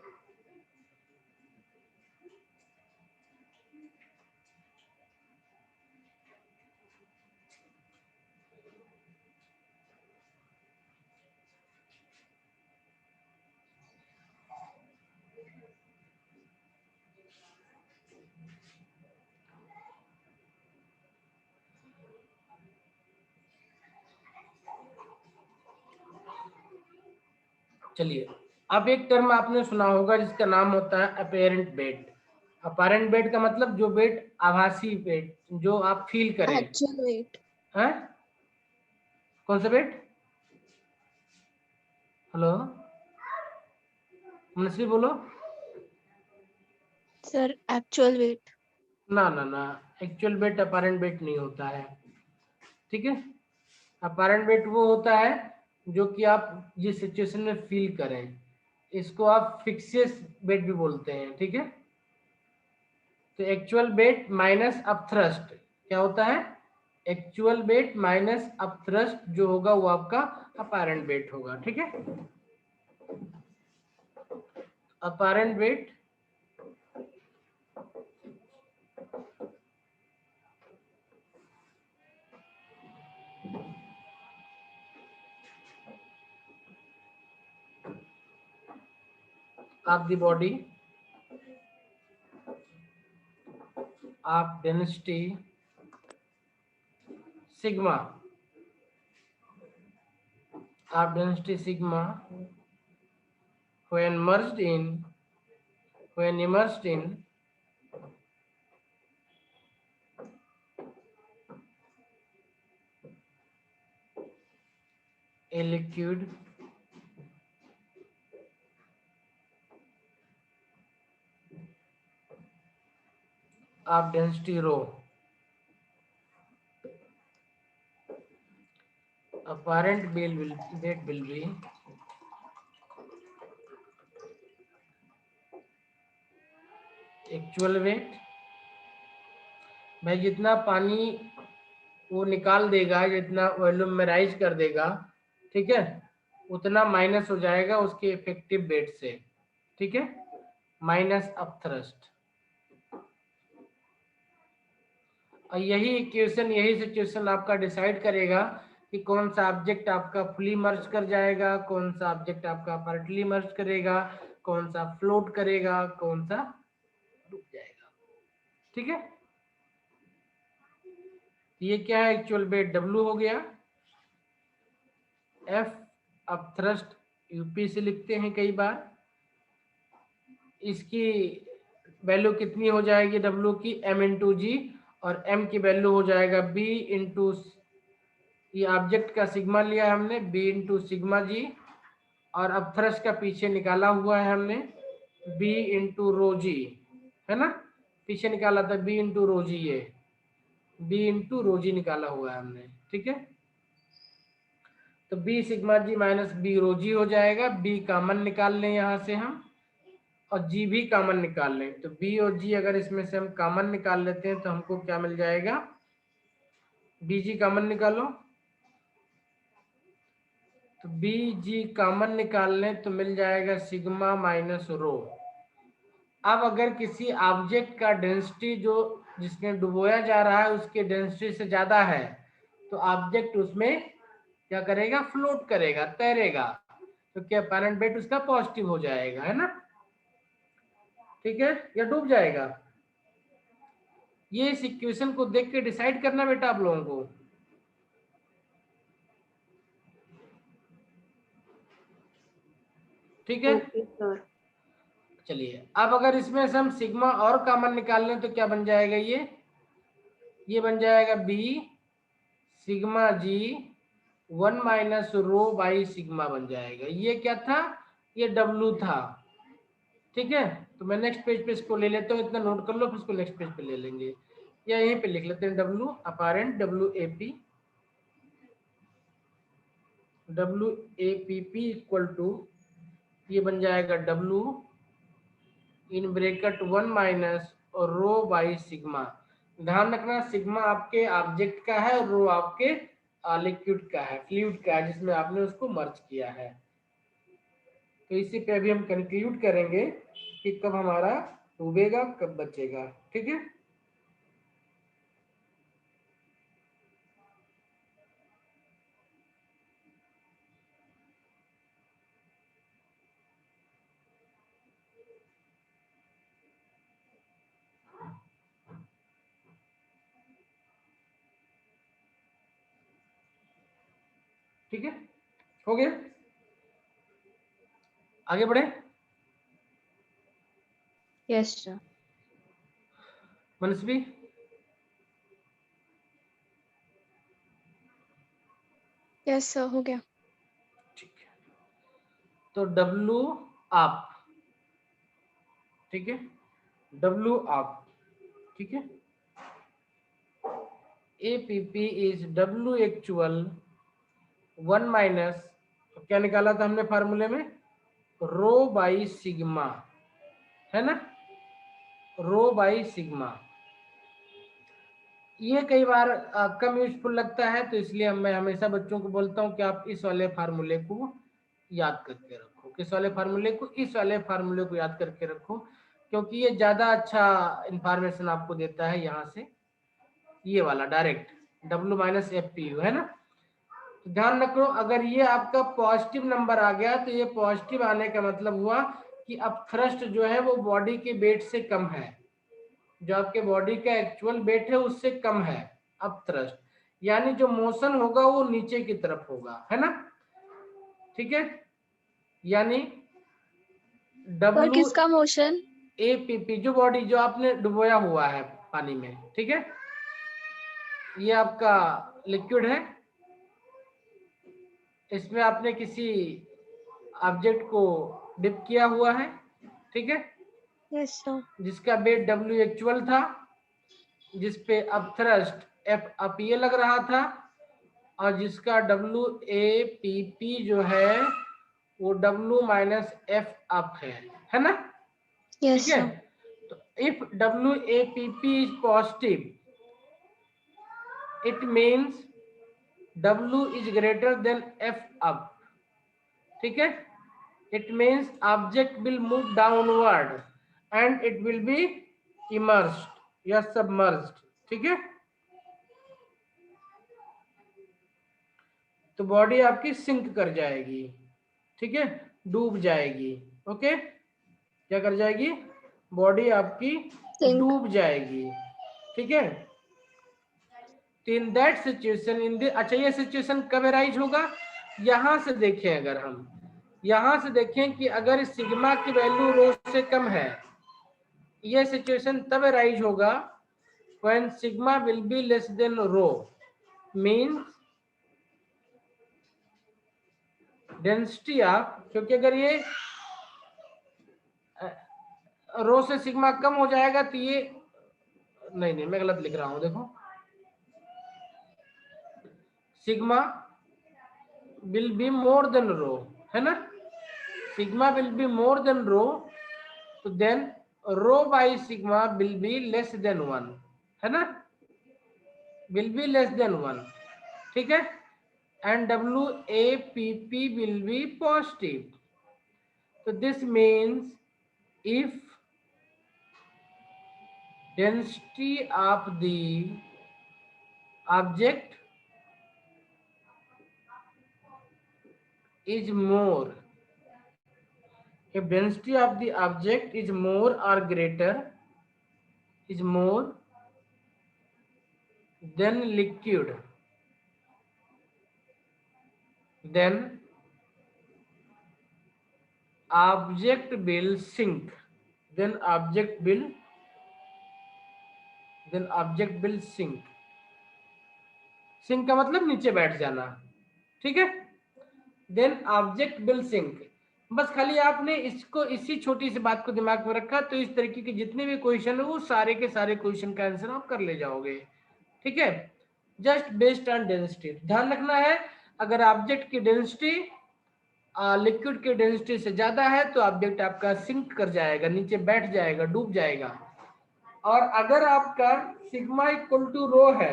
चलिए, अब एक टर्म आपने सुना होगा जिसका नाम होता है अपेरेंट वेट। अपेरेंट वेट का मतलब जो वेट, आभासी वेट, जो आप फील करें। Actual wait. हैं? कौन सा वेट? हेलो मनश्री बोलो। Sir actual wait. ना ना ना, एक्चुअल वेट अपेरेंट वेट नहीं होता है, ठीक है। अपेरेंट वेट वो होता है जो कि आप जिस सिचुएशन में फील करें, इसको आप फिक्सियस वेट भी बोलते हैं, ठीक है। तो एक्चुअल वेट माइनस अपथ्रस्ट क्या होता है? एक्चुअल वेट माइनस अपथ्रस्ट जो होगा वो आपका अपेरेंट वेट होगा, ठीक है। Apparent wait of the body of density sigma when immersed in a liquid of density rho, apparent weight will be actual wait. भाई जितना पानी वो निकाल देगा, जितना वॉल्यूमराइज कर देगा, ठीक है, उतना माइनस हो जाएगा उसके इफेक्टिव वेट से, ठीक है, माइनस अपथ्रस्ट। और यही इक्वेशन, यही सिचुएशन आपका डिसाइड करेगा कि कौन सा ऑब्जेक्ट आपका फुली मर्ज कर जाएगा, कौन सा ऑब्जेक्ट आपका पार्टली मर्ज करेगा, कौन सा फ्लोट करेगा, कौन सा डूब जाएगा, ठीक है। ये क्या है? एक्चुअल वेट W हो गया। F अब थ्रस्ट यूपी से लिखते हैं कई बार, इसकी वैल्यू कितनी हो जाएगी W की? M इंटू जी, और M की वैल्यू हो जाएगा B इंटू, ये ऑब्जेक्ट का सिग्मा लिया है हमने, B इंटू सिग्मा जी, और अब थ्रस्ट का पीछे निकाला हुआ है हमने B इंटू रो जी, है ना, पीछे निकाला था B इंटू रो जी, ये B इंटू रो जी निकाला हुआ है हमने, ठीक है। तो B सिग्मा जी माइनस B रो जी हो जाएगा, B कॉमन निकाल लें यहाँ से हम, और G भी कॉमन निकाल लें। तो B और G अगर इसमें से हम कॉमन निकाल लेते हैं तो हमको क्या मिल जाएगा? BG कॉमन निकालो, तो BG कॉमन निकाल लें तो मिल जाएगा सिग्मा माइनस रो। अब अगर किसी ऑब्जेक्ट का डेंसिटी जो जिसमें डुबोया जा रहा है उसके डेंसिटी से ज्यादा है, तो ऑब्जेक्ट उसमें क्या करेगा? फ्लोट करेगा, तैरेगा, तो क्या अपेरेंट वेट उसका पॉजिटिव हो जाएगा, है ना, ठीक है, या डूब जाएगा। ये इस इक्वेशन को देख के डिसाइड करना बेटा आप लोगों को, ठीक है। Okay sir. चलिए, अब अगर इसमें से हम सिग्मा और कॉमन निकाल लें तो क्या बन जाएगा? ये बन जाएगा B sigma G 1 minus rho by sigma बन जाएगा। ये क्या था? ये W था, ठीक है। तो मैं नेक्स्ट पेज पे इसको ले लेता हूँ, इतना नोट कर लो, फिर इसको नेक्स्ट पेज पे ले लेंगे, या यहीं पे लिख लेते हैं W apparent WAPP equal to, ये बन जाएगा W इन ब्रैकेट 1 माइनस और रो बाई सिग्मा। ध्यान रखना सिग्मा आपके ऑब्जेक्ट का है और रो आपके लिक्विड का है, फ्लूइड का है, जिसमें आपने उसको मर्ज किया है। तो इसी पे अभी हम कंक्लूड करेंगे कि कब हमारा डूबेगा, कब बचेगा, ठीक है। ठीक है, हो गया। आगे बढ़े। Yes sir. Manasvi, yes sir, हो गया। ठीक है, तो W आप, ठीक है, W आप, ठीक है, APP is W actual 1 minus, क्या निकाला था हमने फार्मूले में, रो बाई सिग्मा, है ना, रो बाई सिग्मा। ये कई बार कम यूजफुल लगता है, तो इसलिए मैं हमेशा बच्चों को बोलता हूँ कि आप इस वाले फार्मूले को याद करके रखो, किस वाले फार्मूले को, इस वाले फार्मूले को याद करके रखो, क्योंकि ये ज्यादा अच्छा इंफॉर्मेशन आपको देता है यहाँ से, ये वाला direct W minus F P U, है ना। तो ध्यान रखो, अगर ये आपका पॉजिटिव नंबर आ गया तो ये पॉजिटिव आने का मतलब हुआ कि अब थ्रस्ट जो है वो बॉडी के वेट से कम है, जो आपके बॉडी का एक्चुअल वेट है उससे कम है अब थ्रस्ट, यानी जो मोशन होगा वो नीचे की तरफ होगा, है ना, ठीक है, यानी सर W किसका मोशन? APP, जो बॉडी जो आपने डुबोया हुआ है पानी में, ठीक है, ये आपका लिक्विड है, इसमें आपने किसी ऑब्जेक्ट को डिप किया हुआ है, ठीक है, यस सर। जिसका वेट W एक्चुअल था, जिसपे अब थ्रस्ट F अप ये लग रहा था, और जिसका WAPP जो है वो W माइनस F अप है ना, ठीक यस है। सर। तो if WAPP is positive, it means W is greater than F up, ठीक है, it means object will move downward and it will be immersed या submerged, ठीक है। तो बॉडी आपकी सिंक कर जाएगी, ठीक है, डूब जाएगी, ओके, क्या कर जाएगी, बॉडी आपकी सिंक। डूब जाएगी, ठीक है। In that situation, in the, अच्छा ये सिचुएशन कब अराइज होगा, यहां से देखें, अगर हम यहां से देखें कि अगर सिग्मा की वैल्यू रो से कम है, ये सिचुएशन तब अराइज होगा when sigma will be less than rho, means density of, क्योंकि अगर ये रो से सिग्मा कम हो जाएगा तो ये, नहीं मैं गलत लिख रहा हूं, देखो, sigma will be more than rho, है ना, sigma will be more than rho, तो then rho by sigma will be less than 1, है ना, विल बी लेस देन 1, ठीक है, and WAPP will be positive. So this means if density of the object is more, if density of the object is more or greater, is more than liquid, then object will sink, then object will sink, sink का मतलब नीचे बैठ जाना, ठीक है, then object will sink. बस खाली आपने इसको, इसी छोटी सी बात को दिमाग में रखा तो इस तरीके के जितने भी क्वेश्चन है वो सारे के सारे क्वेश्चन का आंसर आप कर ले जाओगे, ठीक है, जस्ट बेस्ड ऑन डेंसिटी। ध्यान रखना है, अगर ऑब्जेक्ट की डेंसिटी लिक्विड की डेंसिटी से ज्यादा है तो ऑब्जेक्ट आपका सिंक कर जाएगा, नीचे बैठ जाएगा, डूब जाएगा, और अगर आपका सिग्मा इक्वल टू रो है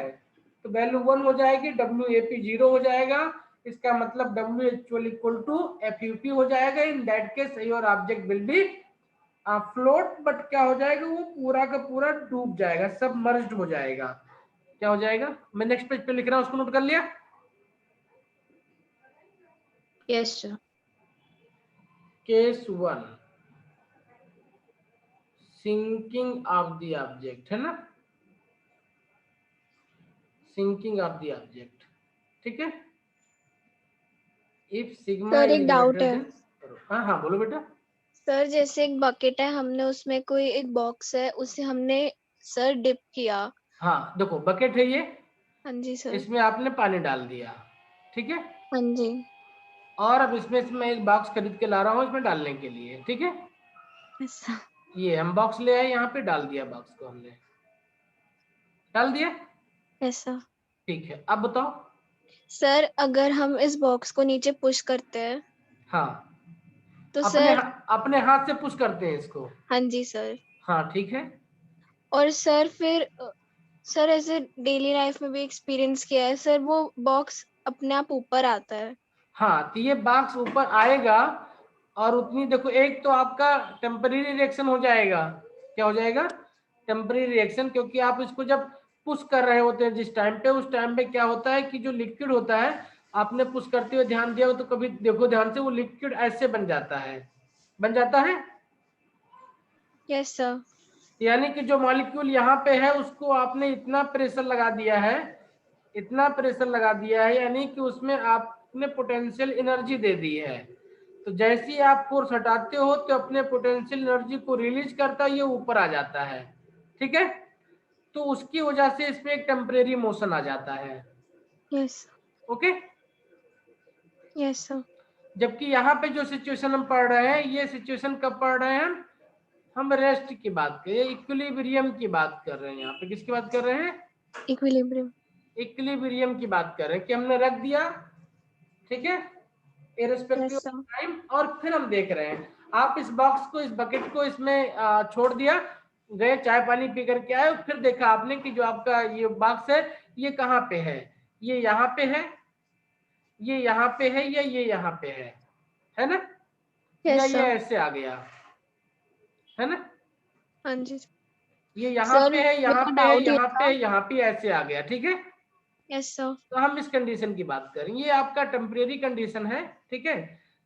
तो वैल्यू 1 हो जाएगी, WAP 0 हो जाएगा, इसका मतलब W actual equal to FUP हो जाएगा। In that case your object will be float, but क्या हो जाएगा, वो पूरा का पूरा डूब जाएगा, सबमर्ज्ड हो जाएगा, क्या हो जाएगा, मैं नेक्स्ट पेज पे लिख रहा हूं, उसको नोट कर लिया। Yes sir. Case 1, sinking of the object, है ना, सिंकिंग ऑफ द ऑब्जेक्ट, ठीक है, इफ सिग्मा सर इज एक डाउट ग्रेटर है। देन, करो। हाँ हाँ बोलो बेटा। सर जैसे एक बकेट है, हमने उसमें कोई एक बॉक्स है, उसे हमने सर डिप किया। हाँ देखो बकेट है ये, हाँ जी सर। इसमें आपने पानी डाल दिया, ठीक है। हाँ जी। और अब इसमें एक बॉक्स खरीद के ला रहा हूँ इसमें डालने के लिए, ठीक है। ऐसा। ये हम बॉक्स ले आए, यहाँ पे डाल दिया, बॉक्स को हमने डाल दिया, ऐसा। ठीक है। अब बताओ। सर अगर हम इस बॉक्स को नीचे पुश करते हैं हाँ तो सर। अपने हाथ से पुश करते हैं इसको। हाँ जी सर। हाँ ठीक है। और सर फिर सर ऐसे डेली लाइफ में भी एक्सपीरियंस किया है सर, वो बॉक्स अपने आप ऊपर आता है। हाँ तो ये बॉक्स ऊपर आएगा, और उतनी देखो, एक तो आपका टेम्परेरी रिएक्शन हो जाएगा। क्या हो जाएगा? टेम्परेरी रिएक्शन, क्योंकि आप इसको जब पुश कर रहे होते हैं जिस टाइम पे, उस टाइम पे क्या होता है कि जो लिक्विड होता है, आपने पुश करते हुए ध्यान दिया हो तो कभी देखो ध्यान से, वो लिक्विड ऐसे बन जाता है, बन जाता है। Yes sir. यानी कि जो मॉलिक्यूल यहाँ पे है उसको आपने इतना प्रेशर लगा दिया है, इतना प्रेशर लगा दिया है, यानी कि उसमें आपने पोटेंशियल एनर्जी दे दी है। तो जैसे ही आप फोर्स हटाते हो तो अपने पोटेंशियल एनर्जी को रिलीज करता है, ये ऊपर आ जाता है, ठीक है। तो उसकी वजह से इसमें एक टेम्परेरी मोशन आ जाता है। यस। ओके। Yes sir. जबकि यहाँ पे जो सिचुएशन हम पढ़ रहे हैं, ये सिचुएशन कब पढ़ रहे हैं? हम रेस्ट की बात कर रहे हैं, इक्विलिब्रियम की बात कर रहे हैं। यहाँ पे किसकी बात कर रहे हैं? इक्विलिब्रियम। इक्विलिब्रियम की बात कर रहे हैं कि हमने रख दिया, ठीक है, irrespective yes of sir. Time, और फिर हम देख रहे हैं। आप इस बॉक्स को, इस बकेट को इसमें छोड़ दिया, गए चाय पानी पी करके आए, फिर देखा आपने कि जो आपका ये बॉक्स है ये कहाँ पे है? ये यहाँ पे है, ये यहाँ पे है, या ये यहाँ पे है ना? या यस ये सर। ऐसे आ गया, है ना? हाँ जी ये यहाँ सर, पे है, मेरे यहाँ को पे है, डाउट ये यहाँ पे था। है, यहाँ पे ऐसे आ गया, ठीक है। Yes sir. तो हम इस कंडीशन की बात करें, ये आपका टेम्परेरी कंडीशन है, ठीक है।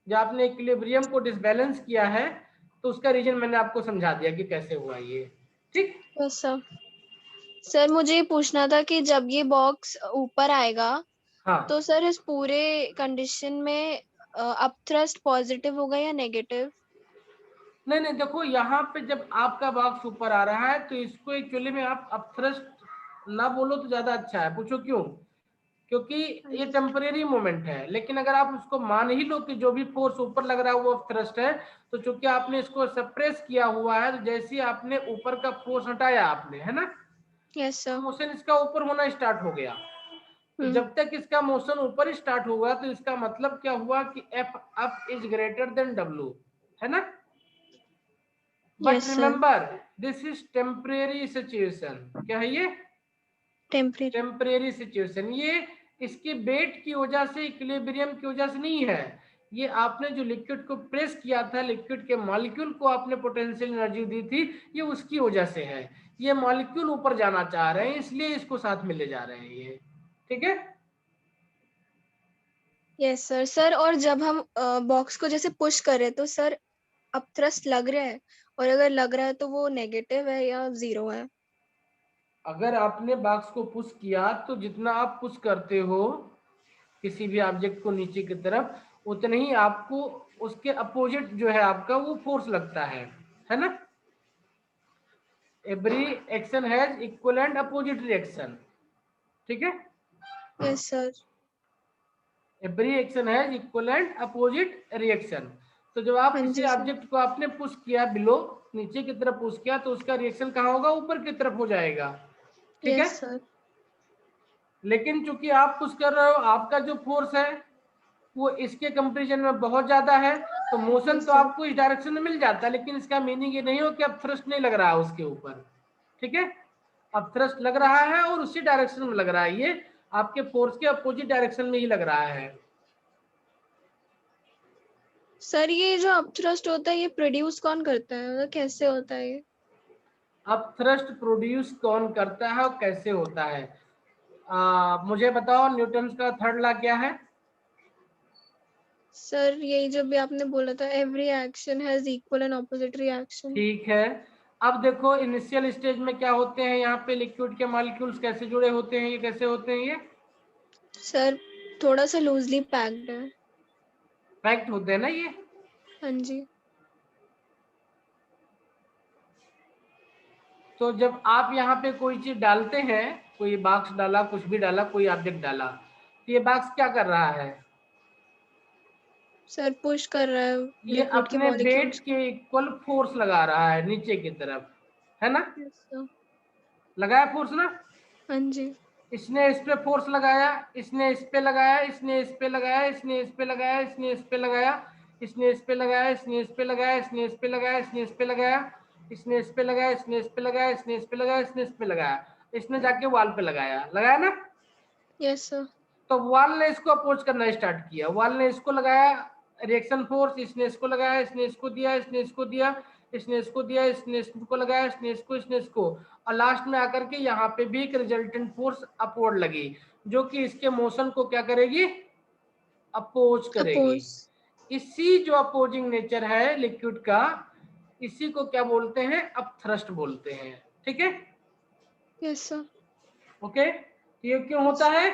जब आपने इक्विलिब्रियम को डिसबैलेंस किया है तो उसका रीजन मैंने आपको समझा दिया कि कैसे हुआ ये, ठीक। Yes sir. सर मुझे ये पूछना था कि जब ये बॉक्स ऊपर आएगा हाँ तो सर इस पूरे कंडीशन में अप थ्रस्ट पॉजिटिव होगा या नेगेटिव? नहीं नहीं, देखो यहाँ पे जब आपका बॉक्स ऊपर आ रहा है तो इसको एक्चुअली में आप अपथ्रस्ट ना बोलो तो ज्यादा अच्छा है। पूछो क्यों? क्योंकि हाँ ये जी। टेम्परेरी मोमेंट है, लेकिन अगर आप उसको मान ही लो कि जो भी फोर्स ऊपर लग रहा है वो थ्रस्ट है, तो चूंकि आपने इसको सप्रेस किया हुआ है, तो जैसे ही आपने ऊपर का फोर्स हटाया आपने, है ना, यस सर। मोशन इसका ऊपर होना स्टार्ट हो गया। तो जब तक इसका मोशन ऊपर स्टार्ट होगा तो इसका मतलब क्या हुआ कि F up is greater than W, है ना। But yes sir. Remember, this is temporary situation. क्या है ये? टेम्परेरी। Temporary situation. ये इसके वेट की वजह से, इक्विलिब्रियम की वजह से नहीं है। ये आपने जो लिक्विड को प्रेस किया था, लिक्विड के मॉलिक्यूल को आपने पोटेंशियल एनर्जी दी थी, ये उसकी वजह से है। ये मॉलिक्यूल ऊपर जाना चाह रहे हैं, इसलिए इसको साथ में ले जा रहे हैं ये, ठीक है। Yes sir. सर और जब हम बॉक्स को जैसे पुश करें तो सर अप थ्रस्ट लग रहा है, और अगर लग रहा है तो वो नेगेटिव है या जीरो है? अगर आपने बॉक्स को पुश किया तो जितना आप पुश करते हो किसी भी ऑब्जेक्ट को नीचे की तरफ, उतने ही आपको उसके अपोजिट जो है आपका वो फोर्स लगता है ना। Every action has equal and opposite reaction, ठीक है। Yes sir. Every action has equal and opposite reaction. तो जब आप हाँ किसी जी सर। ऑब्जेक्ट को आपने पुश किया बिलो, नीचे की तरफ पुश किया, तो उसका रिएक्शन कहाँ होगा? ऊपर की तरफ हो जाएगा, ठीक है। Yes sir. लेकिन चूंकि आप पुश कर रहे हो, आपका जो फोर्स है वो इसके कंपेरिजन में बहुत ज्यादा है, तो मोशन यस तो सर। आपको इस डायरेक्शन में मिल जाता है, लेकिन इसका मीनिंग ये नहीं हो कि अब थ्रस्ट नहीं लग रहा है उसके ऊपर, ठीक है। अब थ्रस्ट लग रहा है और उसी डायरेक्शन में लग रहा है, ये आपके फोर्स के अपोजिट डायरेक्शन में ही लग रहा है। सर ये जो अप थ्रस्ट होता है ये प्रोड्यूस कौन करता है, मतलब कैसे होता है ये? अब थ्रस्ट प्रोड्यूस कौन करता है और कैसे होता है? मुझे बताओ, न्यूटन का थर्ड लॉ क्या है? सर यही जो भी आपने बोला था, every action has equal and opposite reaction. ठीक है। अब देखो इनिशियल स्टेज में क्या होते हैं, यहाँ पे लिक्विड के मॉलिक्यूल्स कैसे जुड़े होते हैं, ये कैसे होते हैं? ये सर थोड़ा सा लूजली पैक्ड है। पैक्ड होते हैं ना ये, हाँ जी। तो जब आप यहाँ पे कोई चीज डालते हैं, कोई बॉक्स डाला, कुछ भी डाला, कोई ऑब्जेक्ट डाला, तो ये बॉक्स क्या कर रहा है? सर पुश कर रहा है ये लिक्विड के अपने वेट मॉलिक्यूल्स। के इक्वल फोर्स लगा रहा है नीचे की तरफ, है ना? Yes sir. लगाया फोर्स ना? हाँ जी। इसने इस पे फोर्स लगाया, इसने इस पे लगाया, इसने इस पे लगाया, इसने इस पे लगाया, इसने इस पे लगाया, इसने इस पे लगाया, इसने इस पे लगाया, इसने इस पे लगाया, इसने इस पे लगाया, इसने इस पे लगाया, इसने इस पे लगाया, इसने इस पे लगाया, इसने इस पे लगाया, इसने जाके वॉल पे लगाया, लगाया ना? Yes sir. तो वॉल ने इसको अपोज करना स्टार्ट किया, वॉल ने इसको लगाया रिएक्शन फोर्स, इसने इसको लगाया, इसने इसको दिया, इसने इसको दिया, इसने इसको दिया, इसने इसको लगाया, इसने इसको, और लास्ट में आकर के यहाँ पे भी एक रिजल्टेंट फोर्स अपवर्ड लगी, जो कि इसके मोशन को क्या करेगी? अपोज करेगी। अपोज। इसी जो अपोजिंग नेचर है लिक्विड का, इसी को क्या बोलते हैं? अपथ्रस्ट बोलते हैं। ठीक है, यस सर। ओके। ये क्यों होता है?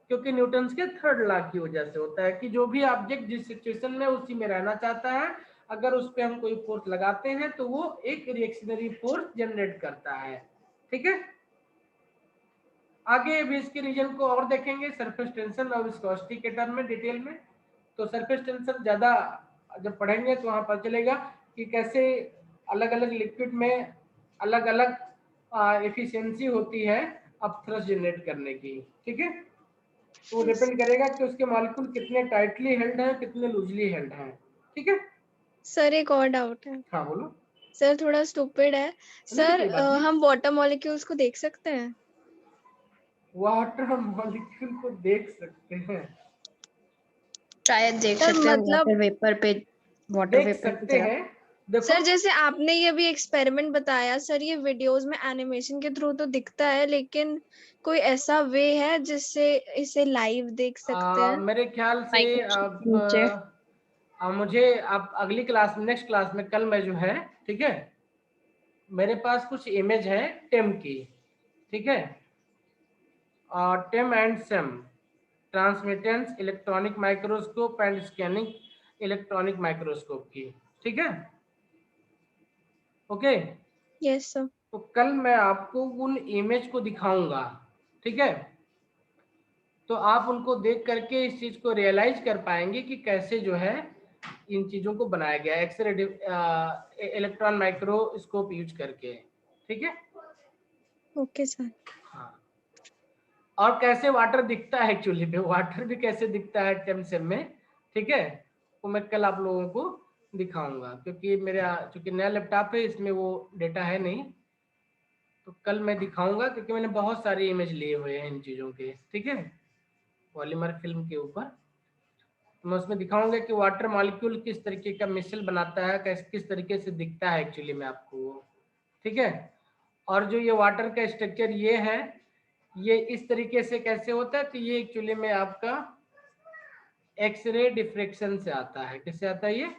क्योंकि न्यूटन्स के थर्ड लॉ की वजह से होता है कि जो भी ऑब्जेक्ट जिस सिचुएशन में उसी में रहना चाहता है, अगर उस पर हम कोई फोर्स लगाते हैं तो वो एक रिएक्शनरी फोर्स जनरेट करता है। ठीक है, आगे भी इसके रीजन को और देखेंगे सरफेस टेंशन और विस्कोसिटी के टर्म में डिटेल में। तो सरफेस टेंशन ज्यादा जब पढ़ेंगे तो वहां पता चलेगा कि कैसे अलग अलग लिक्विड में अलग अलग एफिशिएंसी होती है अपथ्रस्ट जनरेट करने की। ठीक है, तो डिपेंड करेगा कि उसके मॉलिक्यूल कितने टाइटली हेल्ड हैं, कितने लूजली हेल्ड हैं। ठीक है, सर एक और डाउट है। हाँ बोलो। सर थोड़ा स्टूपिड है। नहीं सर कोई बात नहीं, हम वाटर मॉलिक्यूल्स को देख सकते हैं? वाटर मॉलिक्यूल को देख सकते हैं? शायद देख सर सकते हैं मतलब वाटर वेपर पे, वाटर देख वेपर की सकते तरह। हैं, देखो। सर जैसे आपने ये अभी एक्सपेरिमेंट बताया सर, ये वीडियोस में एनिमेशन के थ्रू तो दिखता है, लेकिन कोई ऐसा वे है जिससे इसे लाइव देख सकते हैं? मेरे ख्याल से माइक्रोस्कोप के अब नीचे। मुझे अब अगली क्लास में, नेक्स्ट क्लास में, कल में जो है, ठीक है, मेरे पास कुछ इमेज है टेम की। ठीक है, और TEM and SEM transmittance electronic microscope and scanning electronic microscope की। ठीक है, ओके। Yes sir. तो कल मैं आपको उन इमेज को दिखाऊंगा। ठीक है, तो आप उनको देख करके इस चीज को रियलाइज कर पाएंगे कि कैसे जो है इन चीजों को बनाया गया एक्सरे इलेक्ट्रॉन माइक्रोस्कोप यूज करके। ठीक है, ओके सर। हाँ। और कैसे वाटर दिखता है एक्चुअली में, वाटर भी कैसे दिखता है टेम्परेचर में। ठीक है, वो मैं कल आप लोगों को दिखाऊंगा, क्योंकि मेरा चूंकि नया लैपटॉप है इसमें वो डेटा है नहीं, तो कल मैं दिखाऊंगा, क्योंकि मैंने बहुत सारी इमेज लिए हुए हैं इन चीज़ों के। ठीक है, पॉलीमर फिल्म के ऊपर, तो मैं उसमें दिखाऊंगा कि वाटर मॉलिक्यूल किस तरीके का मिसल बनाता है, किस तरीके से दिखता है एक्चुअली में आपको वो। ठीक है, और जो ये वाटर का स्ट्रक्चर ये है, ये इस तरीके से कैसे होता है, तो ये एक्चुअली में आपका एक्सरे डिफ्रेक्शन से आता है। किससे आता है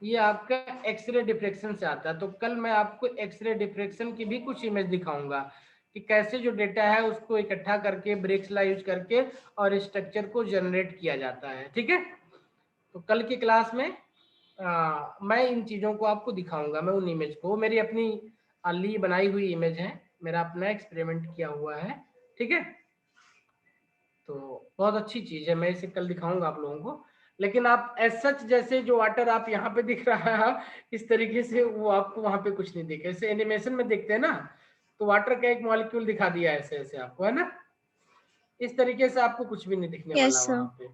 ये आपका एक्सरे डिफ्रेक्शन से आता है। तो कल मैं आपको एक्सरे डिफ्रेक्शन की भी कुछ इमेज दिखाऊंगा कि कैसे जो डेटा है उसको इकट्ठा करके ब्रेक्स ला यूज करके और स्ट्रक्चर को जनरेट किया जाता है। ठीक है, तो कल की क्लास में मैं इन चीज़ों को आपको दिखाऊंगा, मैं उन इमेज को, मेरी अपनी ली बनाई हुई इमेज है, मेरा अपना एक्सपेरिमेंट किया हुआ है। ठीक है, तो बहुत अच्छी चीज़ है, मैं इसे कल दिखाऊंगा आप लोगों को। लेकिन आप एज सच जैसे जो वाटर आप यहाँ पे दिख रहा है इस तरीके से वो आपको वहां पे कुछ नहीं दिखे। ऐसे एनिमेशन में देखते हैं ना, तो वाटर का एक मॉलिक्यूल दिखा दिया ऐसे ऐसे आपको, है ना, इस तरीके से आपको कुछ भी नहीं दिखने वाला यस वहां सर। पे।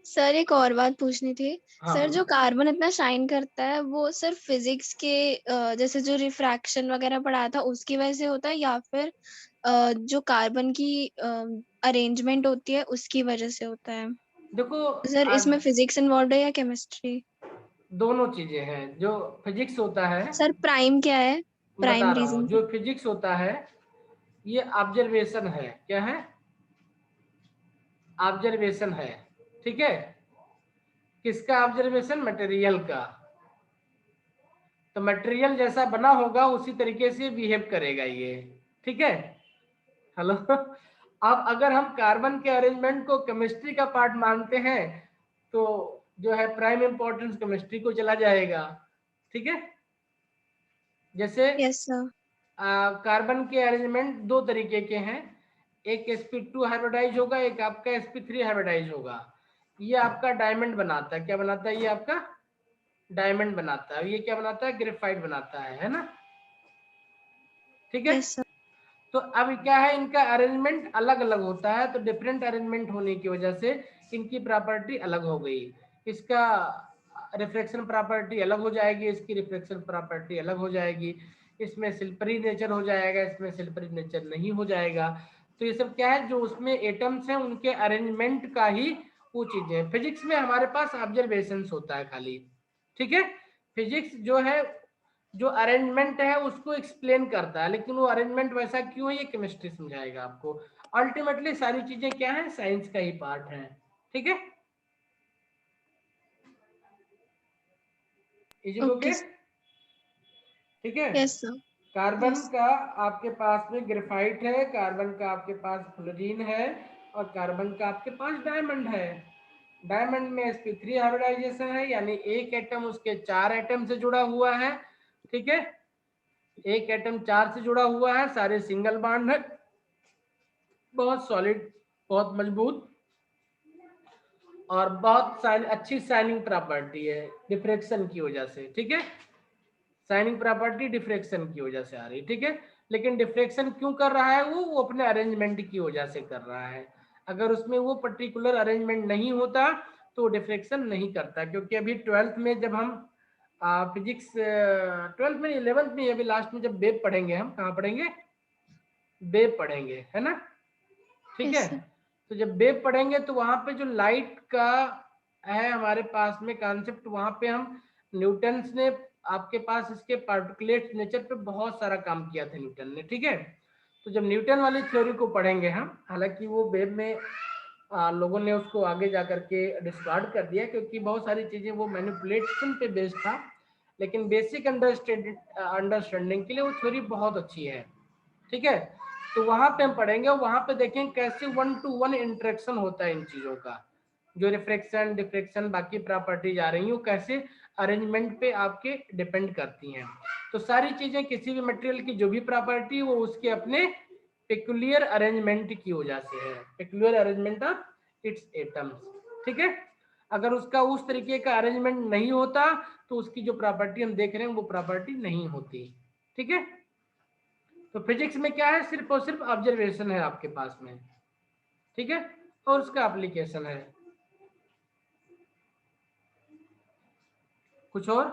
सर एक और बात पूछनी थी। हाँ सर जो बोलो। कार्बन इतना शाइन करता है वो सर फिजिक्स के जैसे जो रिफ्रैक्शन वगैरह पढ़ाया था उसकी वजह से होता है, या फिर जो कार्बन की अरेंजमेंट होती है उसकी वजह से होता है? देखो सर आज इसमें फिजिक्स इन्वॉल्व है या केमिस्ट्री? दोनों चीजें हैं। जो फिजिक्स होता है, सर प्राइम क्या है? बता प्राइम रहा हूँ, रीजन? जो फिजिक्स होता है ये ऑब्जर्वेशन है। क्या है? ऑब्जर्वेशन है। ठीक है, किसका ऑब्जर्वेशन? मटेरियल का। तो मटेरियल जैसा बना होगा उसी तरीके से बिहेव करेगा ये। ठीक है, हेलो अब अगर हम कार्बन के अरेंजमेंट को केमिस्ट्री का पार्ट मानते हैं तो जो है प्राइम इंपॉर्टेंस केमिस्ट्री को चला जाएगा। ठीक है, जैसे यस सर। कार्बन के अरेंजमेंट दो तरीके के हैं, एक sp2 हाइब्रिडाइज होगा, एक आपका sp3 हाइब्रिडाइज होगा। ये आपका डायमंड बनाता है, क्या बनाता है, ये आपका डायमंड बनाता है, ये क्या बनाता है, ग्रेफाइट बनाता है ना। ठीक है, यस सर। तो अब क्या है, इनका अरेंजमेंट अलग अलग होता है, तो डिफरेंट अरेंजमेंट होने की वजह से इनकी प्रॉपर्टी अलग हो गई। इसका रिफ्लेक्शन प्रॉपर्टी अलग हो जाएगी, इसकी रिफ्लेक्शन प्रॉपर्टी अलग हो जाएगी, इसमें सिल्परी नेचर हो जाएगा, इसमें सिल्परी नेचर नहीं हो जाएगा। तो ये सब क्या है, जो उसमें एटम्स हैं उनके अरेंजमेंट का ही वो चीजें। फिजिक्स में हमारे पास ऑब्जर्वेशन होता है खाली। ठीक है, फिजिक्स जो है जो अरेंजमेंट है उसको एक्सप्लेन करता है, लेकिन वो अरेंजमेंट वैसा क्यों है ये केमिस्ट्री समझाएगा आपको। अल्टीमेटली सारी चीजें क्या है, साइंस का ही पार्ट है। ठीक है, इज इट ओके? ओके। ठीक है, यस सर। Carbon yes. का आपके पास में ग्रेफाइट है, कार्बन का आपके पास फ्लोरीन है, और कार्बन का आपके पास डायमंड है। डायमंड में sp3 हाइब्रिडाइजेशन है, यानी एक एटम उसके 4 एटम से जुड़ा हुआ है। ठीक है, एक एटम 4 से जुड़ा हुआ है, सारे सिंगल बॉन्ड है, बहुत सॉलिड, बहुत मजबूत, और बहुत अच्छी शाइनिंग प्रॉपर्टी है डिफ्रेक्शन की वजह से। ठीक है, शाइनिंग प्रॉपर्टी डिफ्रेक्शन की वजह से आ रही। ठीक है, लेकिन डिफ्रेक्शन क्यों कर रहा है, वो अपने अरेंजमेंट की वजह से कर रहा है। अगर उसमें वो पर्टिकुलर अरेंजमेंट नहीं होता तो डिफ्रेक्शन नहीं करता। क्योंकि अभी 12th में जब हम फिजिक्स 12th में 11th में अभी लास्ट में जब वेव पढ़ेंगे, हम कहाँ पढ़ेंगे, वेव पढ़ेंगे, है ना। ठीक यस है, सर। तो जब वेव पढ़ेंगे तो वहां पे जो लाइट का है हमारे पास में कॉन्सेप्ट, वहां पे हम न्यूटन्स ने आपके पास इसके पार्टिकुलेट नेचर पे बहुत सारा काम किया था न्यूटन ने। ठीक है, तो जब न्यूटन वाली थ्योरी को पढ़ेंगे हम, हालांकि वो वेव में लोगों ने उसको आगे जा करके डिस्कार्ड कर दिया क्योंकि बहुत सारी चीजें वो मैनिपुलेशन पे बेस्ड था, लेकिन बेसिक अंडरस्टैंडिंग के लिए वो थ्योरी बहुत अच्छी है। ठीक है, तो वहां पे हम पढ़ेंगे और वहां पे देखेंगे कैसे 1 to 1 इंटरेक्शन होता है इन चीजों का, जो रिफ्रेक्शन डिफ्रेक्शन बाकी प्रॉपर्टीज आ रही हैं वो कैसे अरेंजमेंट पे आपके डिपेंड करती हैं। तो सारी चीजें किसी भी मटेरियल की जो भी प्रॉपर्टी वो उसके अपने पेक्युलियर अरेंजमेंट की वजह से है, peculiar arrangement of its atoms. ठीक है, अगर उसका उस तरीके का अरेंजमेंट नहीं होता तो उसकी जो प्रॉपर्टी हम देख रहे हैं वो प्रॉपर्टी नहीं होती। ठीक है, तो फिजिक्स में क्या है, सिर्फ और सिर्फ ऑब्जर्वेशन है आपके पास में। ठीक है, और उसका एप्लीकेशन है। कुछ और,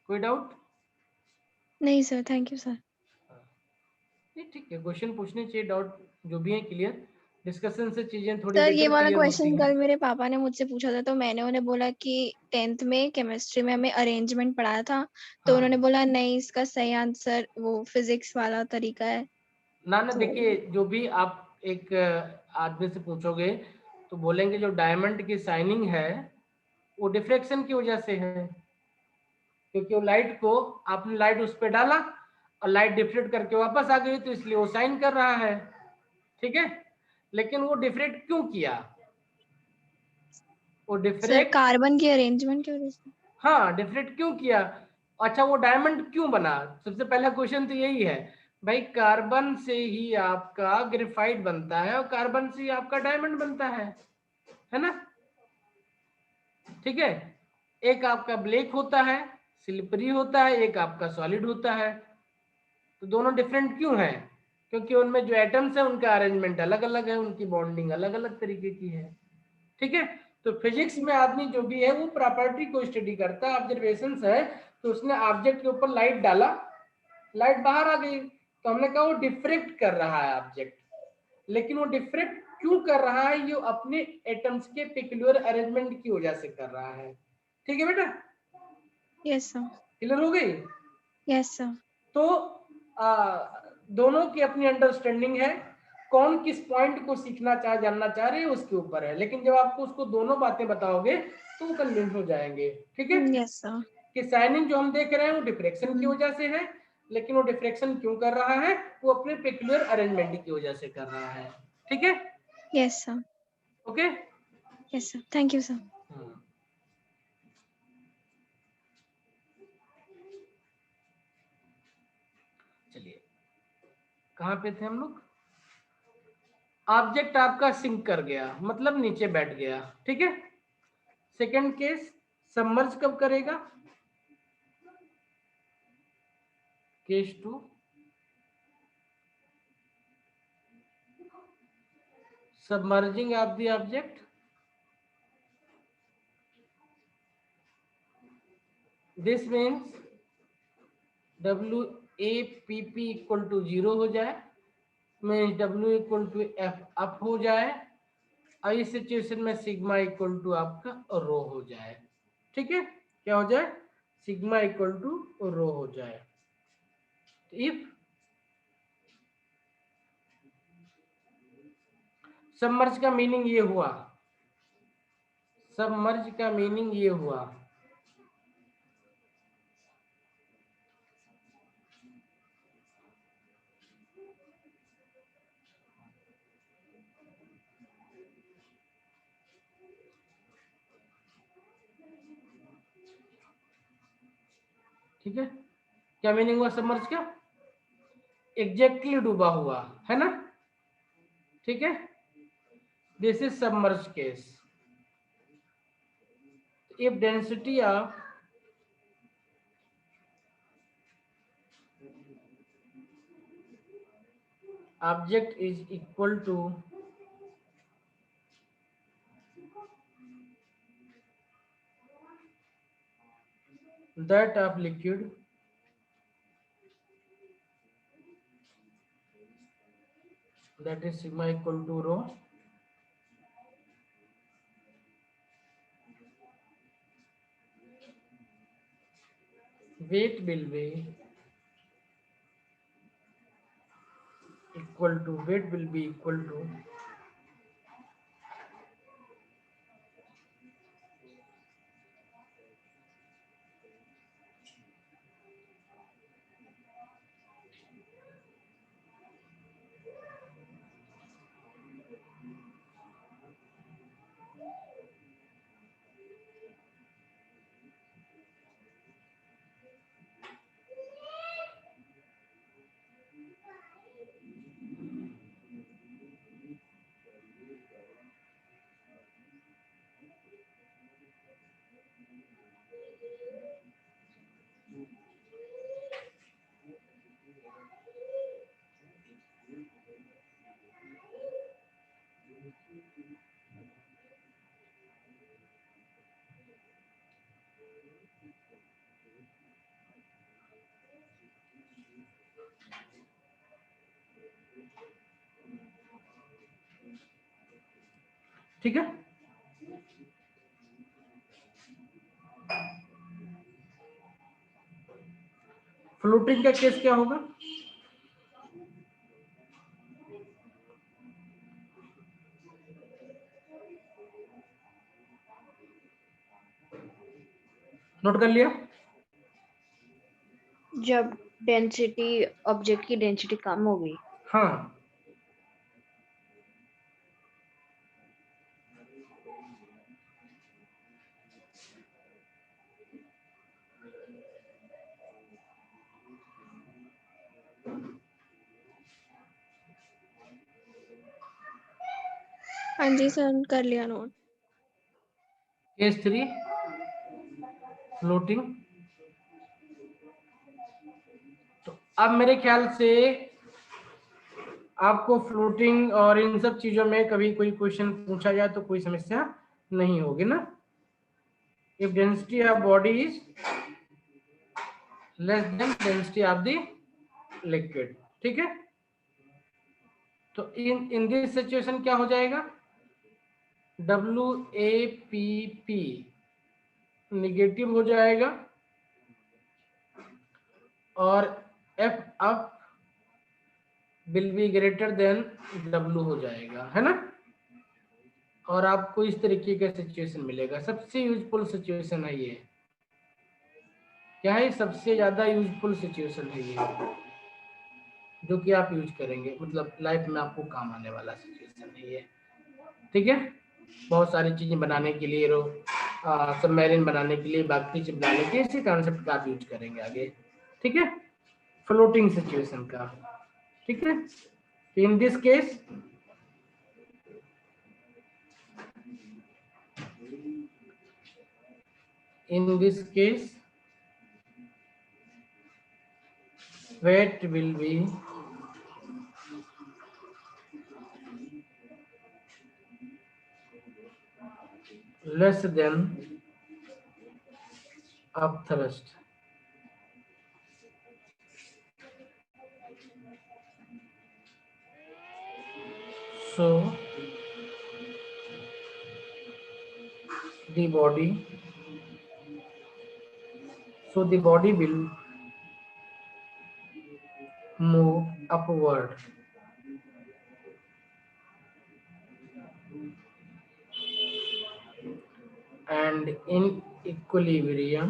कोई डाउट? नहीं सर, थैंक यू सर। नहीं, ठीक है, क्वेश्चन पूछने चाहिए, डाउट जो भी है क्लियर, डिस्कशन से चीजें थोड़ी सर ये बेटर वाला क्लियर होती क्वेश्चन हैं। कल मेरे पापा ने मुझसे पूछा था, तो मैंने उन्हें बोला कि 10th में केमिस्ट्री में हमें अरेंजमेंट पढ़ाया था, तो हाँ, उन्होंने बोला नहीं, इसका सही आंसर वो फिजिक्स वाला तरीका है। ना ना, तो देखिए जो भी आप एक आदमी से पूछोगे तो बोलेंगे जो डायमंड की शाइनिंग है वो डिफ्रेक्शन की वजह से है, क्योंकि वो लाइट को आपने लाइट उस पर डाला और लाइट डिफ्रेक्ट करके वापस आ गई, तो इसलिए वो शाइन कर रहा है। ठीक है, लेकिन वो डिफ्रेक्ट क्यों किया, वो सर डिफ्रेक्ट, कार्बन की अरेंजमेंट की वजह से। हाँ डिफ्रेक्ट क्यों किया, अच्छा वो डायमंड क्यों बना, सबसे पहला क्वेश्चन तो यही है। भाई कार्बन से ही आपका ग्रेफाइट बनता है और कार्बन से ही आपका डायमंड बनता है ना। ठीक है, एक आपका ब्लैक होता है, सिल्परी होता है, एक आपका सॉलिड होता है, तो दोनों डिफरेंट क्यों है, क्योंकि उनमें जो एटम्स है उनका अरेंजमेंट अलग अलग है, उनकी बॉन्डिंग अलग अलग तरीके की है। ठीक है, तो फिजिक्स में आदमी जो भी है वो प्रॉपर्टी को स्टडी करता है, ऑब्जर्वेशन है, तो उसने ऑब्जेक्ट के ऊपर लाइट डाला, लाइट बाहर आ गई, तो हमने कहा वो डिफ्रेक्ट कर रहा है ऑब्जेक्ट, लेकिन वो डिफ्रेक्ट क्यों कर रहा है, ये अपने एटम्स के पेक्युलर अरेंजमेंट की वजह से कर रहा है। ठीक है बेटा, यस सर। क्लियर हो गई? Yes sir. तो दोनों की अपनी अंडरस्टैंडिंग है, कौन किस पॉइंट को सीखना चाहे जानना चाह रहे हैं उसके ऊपर है, लेकिन जब आपको उसको दोनों बातें बताओगे तो वो कन्विंस हो जाएंगे। ठीक है, यस सर। कि शाइनिंग जो हम देख रहे हैं वो डिफ्रेक्शन की वजह से है, लेकिन वो डिफ्रेक्शन क्यों कर रहा है, वो अपने पेक्युलर अरेंजमेंट की वजह से कर रहा है। ठीक है, yes sir, okay. Yes sir, thank you sir. चलिए, कहाँ पे थे हम लोग? ऑब्जेक्ट आपका सिंक कर गया, मतलब नीचे बैठ गया, ठीक है। सेकंड केस, सबमर्ज कब करेगा? Case 2, submerging of the object. This means WAPP equal to 0 हो जाए, means W equal to F up हो जाए, और इस सिचुएशन में सिग्मा इक्वल टू आपका रो हो जाए, ठीक है। क्या हो जाए? सिग्मा इक्वल टू रो हो जाए। इफ सबमर्ज का मीनिंग ये हुआ, सबमर्ज का मीनिंग ये हुआ ठीक है। क्या मीनिंग हुआ सबमर्ज का? एग्जैक्टली डूबा हुआ है ना, ठीक है। This is submerge case. If density of object is equal to that of liquid, that is sigma equal to rho, weight will be equal to ठीक है। फ्लोटिंग का केस क्या होगा? नोट कर लिया? जब डेंसिटी ऑब्जेक्ट की डेंसिटी कम हो गई। हाँ, हाँ जी सर, कर लिया नोट। Case 3, floating. तो अब मेरे ख्याल से आपको फ्लोटिंग और इन सब चीजों में कभी कोई क्वेश्चन पूछा जाए तो कोई समस्या नहीं होगी ना। If density of body is less than density of the liquid, ठीक है। तो इन दिस सिचुएशन क्या हो जाएगा? WAPP निगेटिव हो जाएगा और F up will be greater than W हो जाएगा, है ना। और आपको इस तरीके का सिचुएशन मिलेगा। सबसे यूजफुल सिचुएशन है ये। क्या है? सबसे ज्यादा यूजफुल सिचुएशन है ये, जो कि आप यूज करेंगे, मतलब लाइफ में आपको काम आने वाला सिचुएशन। एप्लीकेशन है ये, ठीक है। बहुत सारी चीजें बनाने के लिए, सबमरीन बनाने के लिए, बाकी चीज बनाने के लिए इसी कॉन्सेप्ट का आप यूज करेंगे आगे, ठीक है, फ्लोटिंग सिचुएशन का, ठीक है। In this case weight will be less than upthrust. So the body will move upward and in equilibrium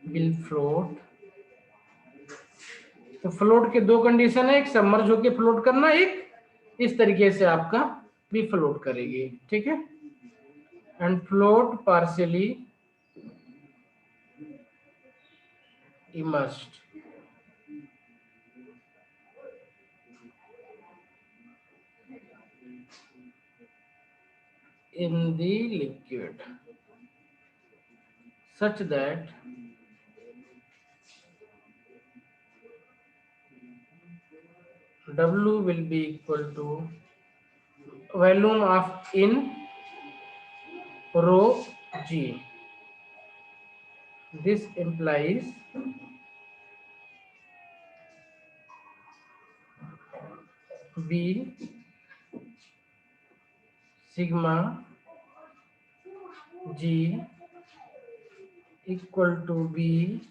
will float. तो फ्लोट के दो कंडीशन है, एक सबमर्ज होके फ्लोट करना, एक इस तरीके से आपका भी फ्लोट करेगी, ठीक है। And float partially immersed in the liquid such that W will be equal to volume of in rho G. This implies B sigma G equal to B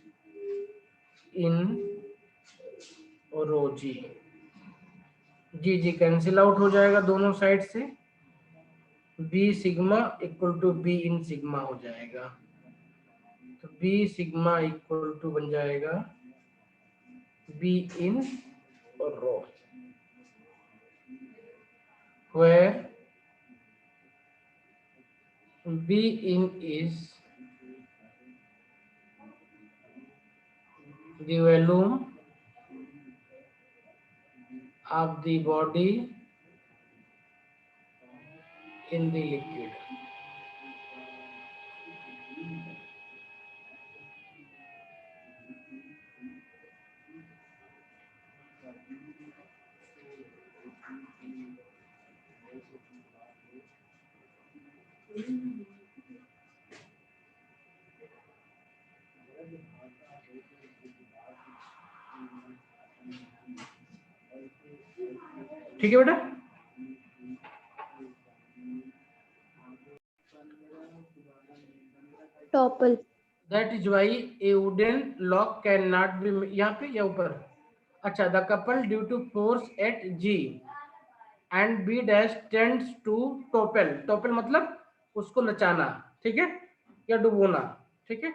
in rho G. G cancel out हो जाएगा दोनों side से, B sigma equal to B in sigma हो जाएगा, तो B sigma equal to बन जाएगा B in row, where B in is the volume of the body in the liquid. ठीक है बेटा, topple that is why a wooden lock can not be, यहाँ पे या ऊपर, अच्छा, the couple due to force at G and B dash tends to topple, topple मतलब उसको नचाना, ठीक है, या डुबोना, ठीक है।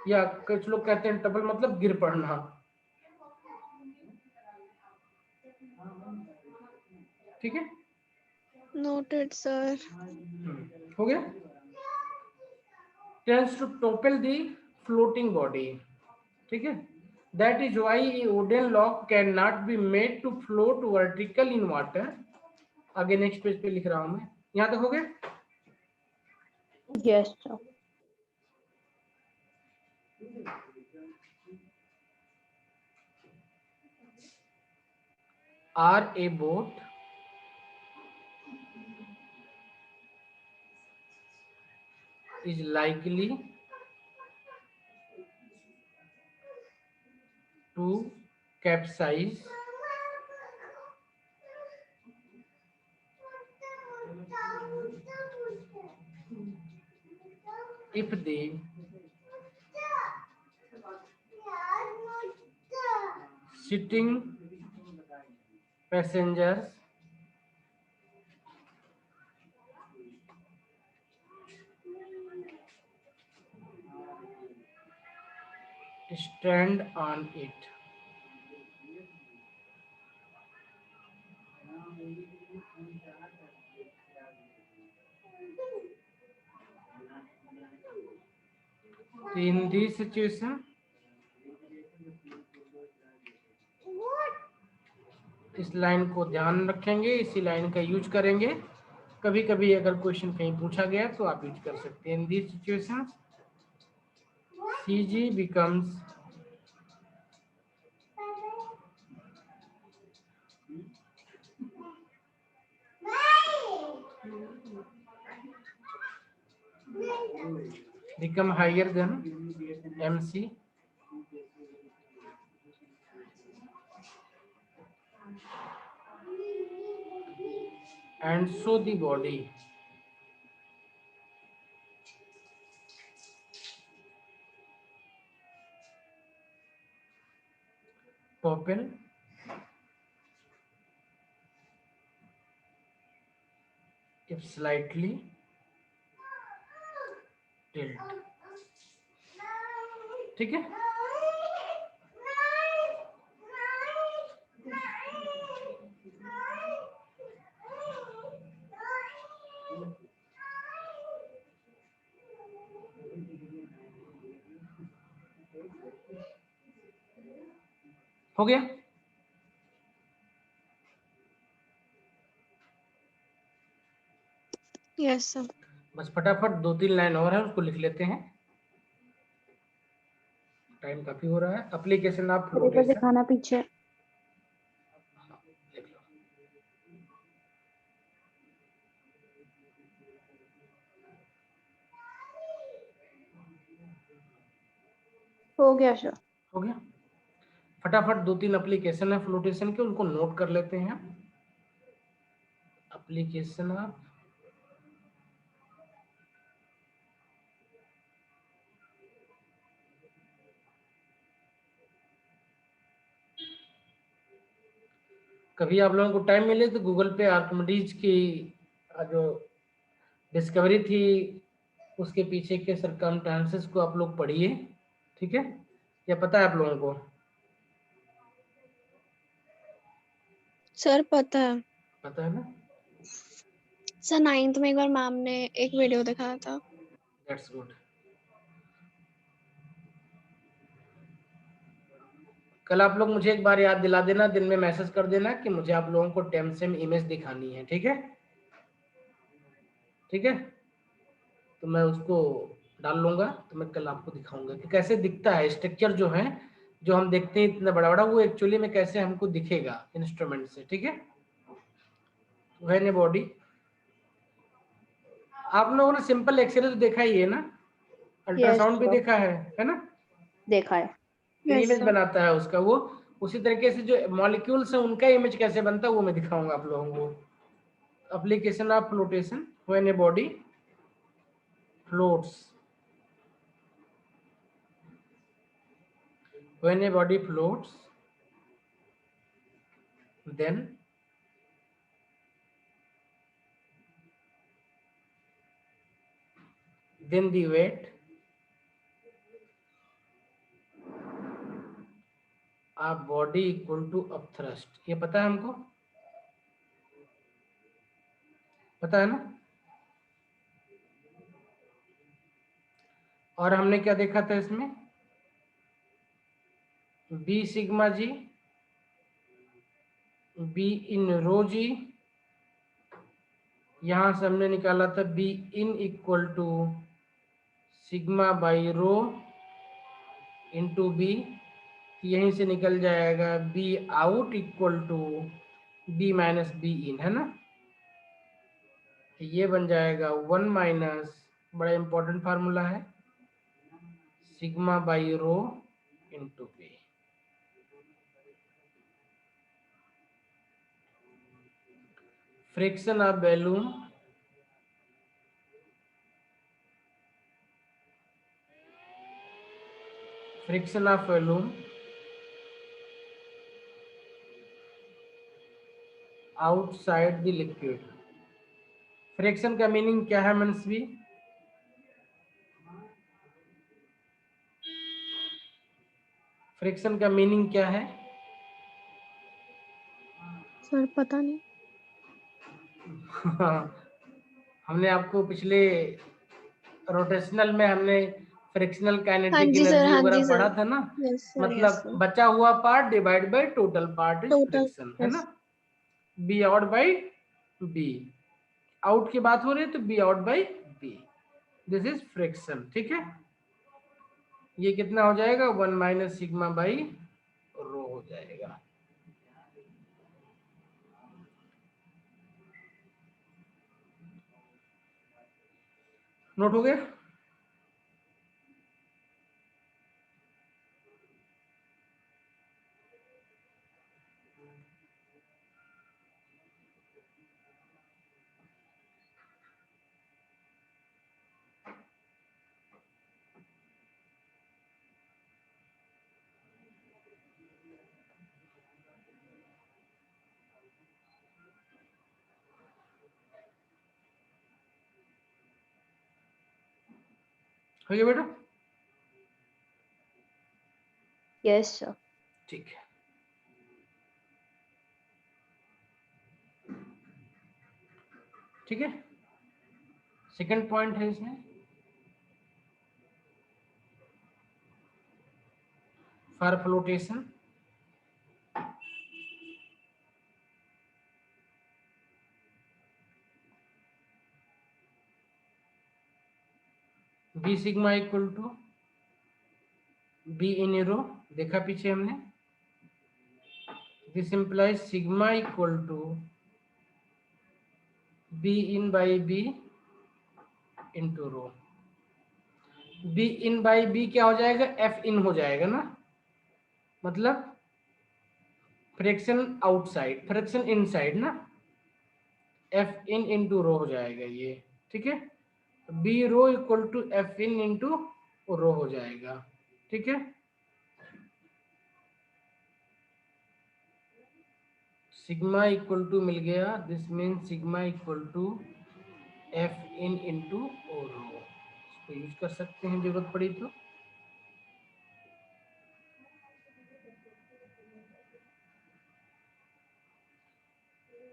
या कुछ लोग कहते हैं टबल मतलब गिर पड़ना, ठीक है, नोटेड सर। हो गया। Tends to topple the floating body, ठीक है, that is why a wooden lock can not be made to float vertical in water. आगे नेक्स्ट पेज पे लिख रहा हूं मैं, यहां तक हो गया। Yes sir. Are a boat is likely to capsize if the sitting passengers stand on it. In this situation, इस लाइन को ध्यान रखेंगे, इसी लाइन का यूज करेंगे। कभी कभी अगर क्वेश्चन कहीं पूछा गया तो आप यूज कर सकते हैं। In this situation CG becomes higher than MC and so the body propel if slightly tilt। ठीक है, हो गया। Yes sir. बस फटाफट 2-3 लाइन और है, उसको लिख लेते हैं, टाइम काफी हो रहा है। एप्लीकेशन ऑफ फ्लोटेशन दिखाना पीछे। लिख लो। हो गया सर। हो गया। फटाफट 2-3 एप्लीकेशन है फ्लोटेशन के, उनको नोट कर लेते हैं। एप्लीकेशन ऑफ कभी आप लोगों को टाइम मिले तो गूगल पे आर्किमिडीज की जो डिस्कवरी थी उसके पीछे के सरकमस्टेंसेस को आप लोग पढ़िए। ठीक है, या पता है आप लोगों को? सर पता है। पता है ना? सर 9th में एक बार मैम ने एक वीडियो दिखाया था। That's good. कल आप लोग मुझे एक बार याद दिला देना, दिन में मैसेज कर देना कि मुझे आप लोगों को टेमसेम इमेज दिखानी है। ठीक है, ठीक है, तो मैं उसको डाल लूंगा, तो मैं कल आपको दिखाऊंगा कि कैसे दिखता है स्ट्रक्चर जो है, जो हम देखते हैं इतना बड़ा बड़ा, वो एक्चुअली में कैसे हमको दिखेगा इंस्ट्रूमेंट से। ठीक है, वेन ए बॉडी, आप लोगों ने सिंपल एक्सरे तो देखा ही है ना, अल्ट्रासाउंड भी sir। देखा है ना? देखा है। Yes image sir. बनाता है उसका वो, उसी तरीके से जो मॉलिक्यूल्स है उनका इमेज कैसे बनता है वो मैं दिखाऊंगा आप लोगों को। Application of flotation when a body floats, when a body floats then the weight of body equal to upthrust। ये पता है हमको? पता है ना? और हमने क्या देखा था इसमें? B sigma G, B in rho G, यहां से हमने निकाला था B in equal to sigma by rho into B, यहीं से निकल जाएगा B out equal to B minus B in, है ना? ये बन जाएगा 1 माइनस, बड़ा इंपॉर्टेंट फार्मूला है, sigma by rho into B. Friction of balloon outside the liquid. Friction का मीनिंग क्या है मनस्वी? फ्रिक्शन का मीनिंग क्या है? सर पता नहीं। हमने आपको पिछले रोटेशनल में हमने फ्रिक्शनल हाँ काइनेटिक जी सर, एनर्जी हाँ जी वगैरह सर। पढ़ा था ना। यस सर, यस मतलब सर। बचा हुआ part divide by total part is total, friction, है यस। ना। B out by B, out की बात हो रही है तो B out by B, this is friction. ठीक है, ये कितना हो जाएगा? 1 माइनस सिग्मा बाई रो हो जाएगा। नोट हो गया? हो गया बेटा? Yes sir. ठीक है, ठीक है। सेकंड पॉइंट है इसमें for flotation. B sigma equal to B in rho, देखा पीछे हमने। This implies sigma equal to B in by B into rho. B in by B क्या हो जाएगा? एफ इन हो जाएगा ना, मतलब फ्रिक्शन आउटसाइड, फ्रिक्शन इनसाइड ना, एफ इन इंटू रो हो जाएगा ये। ठीक है, B rho equal to F in into rho हो जाएगा। ठीक है, सिग्मा इक्वल टू मिल गया, this mean sigma equal to F in into rho, इसको यूज कर सकते हैं जरूरत पड़ी तो।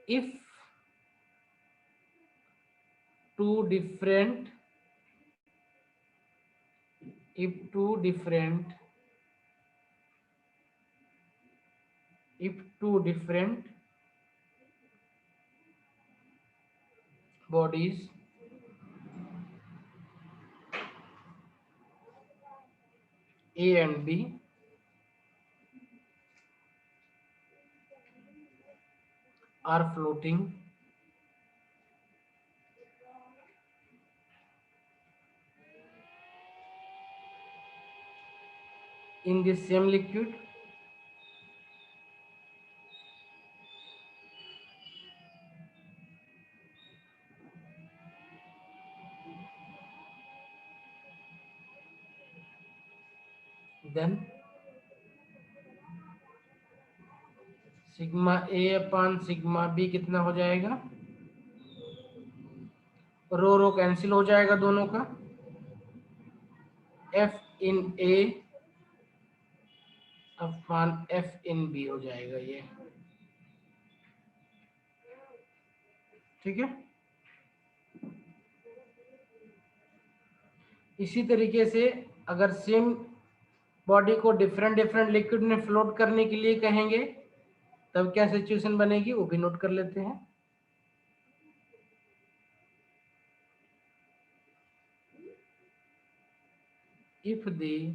if two different if two different if two different bodies A and B are floating in the same liquid, then sigma A upon sigma B कितना हो जाएगा? रो रो कैंसिल हो जाएगा दोनों का, F in A upon F in B हो जाएगा ये। ठीक है, इसी तरीके से अगर सेम बॉडी को डिफरेंट डिफरेंट लिक्विड में फ्लोट करने के लिए कहेंगे तब क्या सिचुएशन बनेगी वो भी नोट कर लेते हैं। If the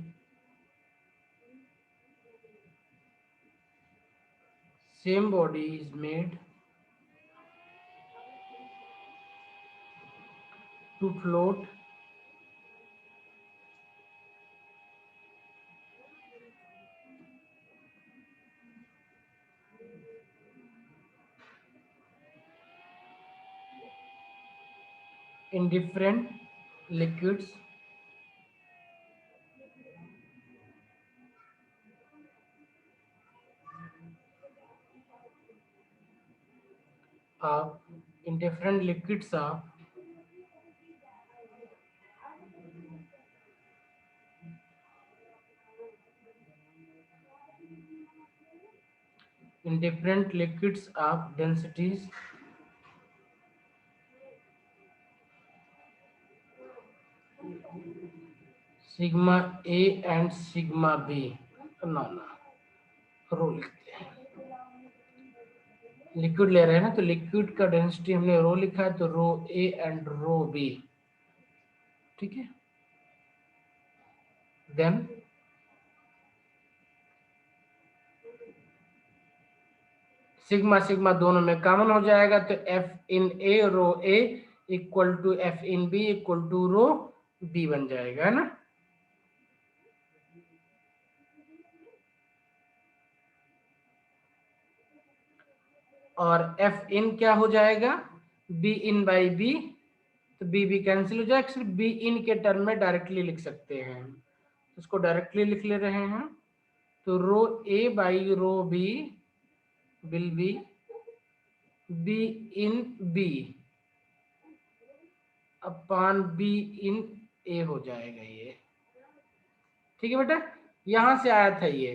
same body is made to float in different liquids, uh, in different liquids of in different liquids of densities sigma A and sigma B, ना रो लिखते हैं, लिक्विड ले रहे हैं ना, तो लिक्विड का डेंसिटी हमने रो लिखा है, तो rho A and row B, ठीक है। देन सिग्मा सिग्मा दोनों में कॉमन हो जाएगा, तो F in A rho A equal to F in B equal to rho B बन जाएगा, है ना। और एफ इन क्या हो जाएगा, बी इन बाई बी, तो बी बी कैंसिल हो जाएगा, सिर्फ बी इन के टर्म में डायरेक्टली लिख सकते हैं, इसको डायरेक्टली लिख ले रहे हैं, तो rho A by rho B will be B in B upon B in A हो जाएगा ये, ठीक है बेटा। यहां से आया था ये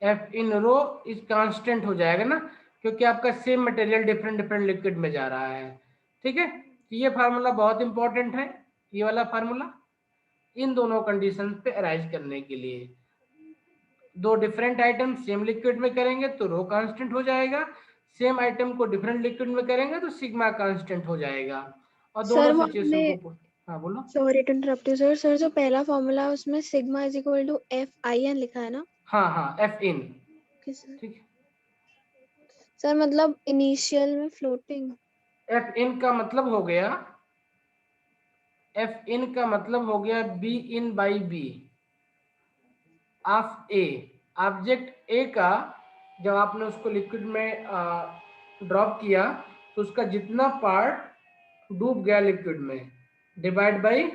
एफ इन रो इस कांस्टेंट हो जाएगा ना, क्योंकि आपका same material different different liquid में जा रहा है, ठीक है। तो ये फार्मूला बहुत इंपॉर्टेंट है, ये वाला फार्मूला इन दोनों कंडीशंस पे अराइज करने के लिए। दो डिफरेंट आइटम सेम लिक्विड में करेंगे तो रो कांस्टेंट हो जाएगा, सेम आइटम को डिफरेंट लिक्विड में करेंगे तो सिग्मा कांस्टेंट हो जाएगा, और सर दोनों वो सिचुएशन हमने, को, हाँ बोलो। Sorry to interrupt you sir, sir जो पहला फॉर्मूला है उसमें sigma is equal to F I N लिखा है ना। हाँ हाँ एफ इन, ओके सर। ठीक है। सर मतलब इनिशियल में फ्लोटिंग। एफ इन का मतलब हो गया, एफ इन का मतलब हो गया B in by B of A, object A का जब आपने उसको लिक्विड में ड्रॉप किया तो उसका जितना पार्ट डूब गया लिक्विड में डिवाइड बाई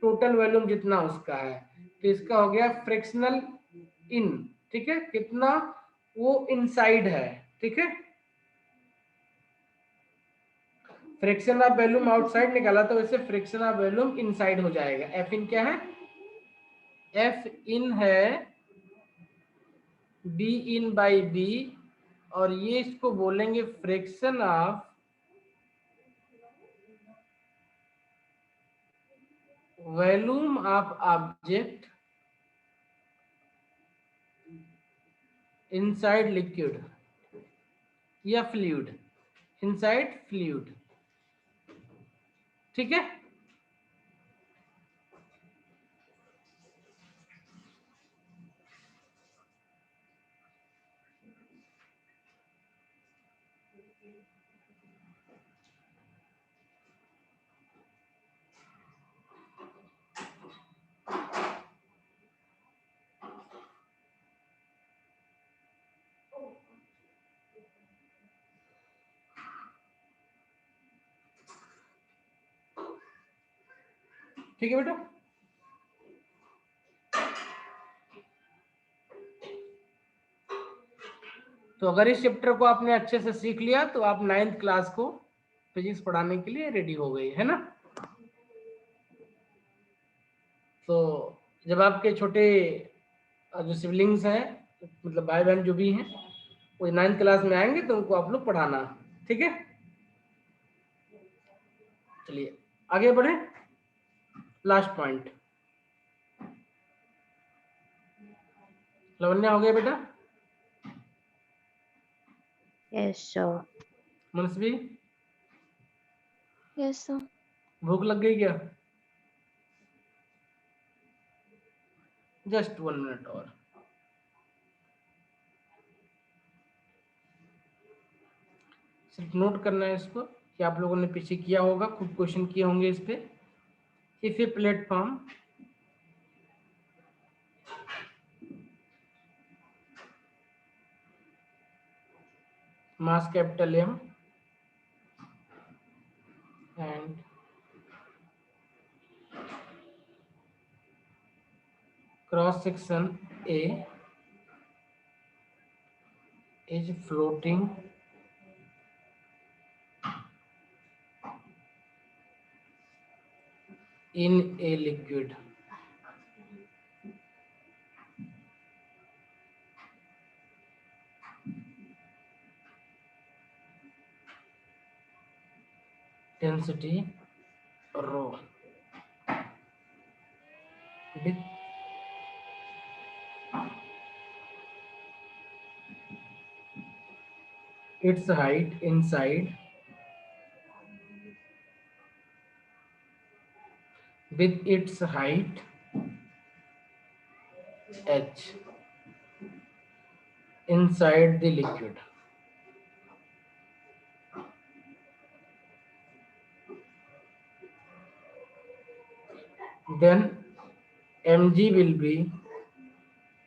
टोटल वॉल्यूम जितना उसका है, तो इसका हो गया फ्रिक्शनल इन, ठीक है, कितना वो इनसाइड है, ठीक है। फ्रिक्शन ऑफ वॉल्यूम आउटसाइड निकाला तो वैसे फ्रिक्शन ऑफ वॉल्यूम इनसाइड हो जाएगा। एफ इन क्या है, एफ इन है बी इन बाई बी, और ये इसको बोलेंगे friction of volume of object inside liquid या फ्लूइड, इनसाइड फ्लूइड, ठीक है। ठीक है बेटा, तो अगर इस चैप्टर को आपने अच्छे से सीख लिया तो आप 9th क्लास को फिजिक्स पढ़ाने के लिए रेडी हो गई, है ना। तो जब आपके छोटे जो सिबलिंग्स हैं, मतलब भाई बहन जो भी हैं, वो 9th क्लास में आएंगे तो उनको आप लोग पढ़ाना, ठीक है। चलिए आगे बढ़े, लास्ट पॉइंट। लवन्या हो गया बेटा, yes sir. Manasvi yes sir. भूख लग गई क्या, जस्ट 1 मिनट और। सिर्फ नोट करना है इसको कि आप लोगों ने पीछे किया होगा, खूब क्वेश्चन किए होंगे इस पे। If a platform mass capital M and cross section A is floating in a liquid, density rho with its height inside with its height h inside the liquid. Then mg will be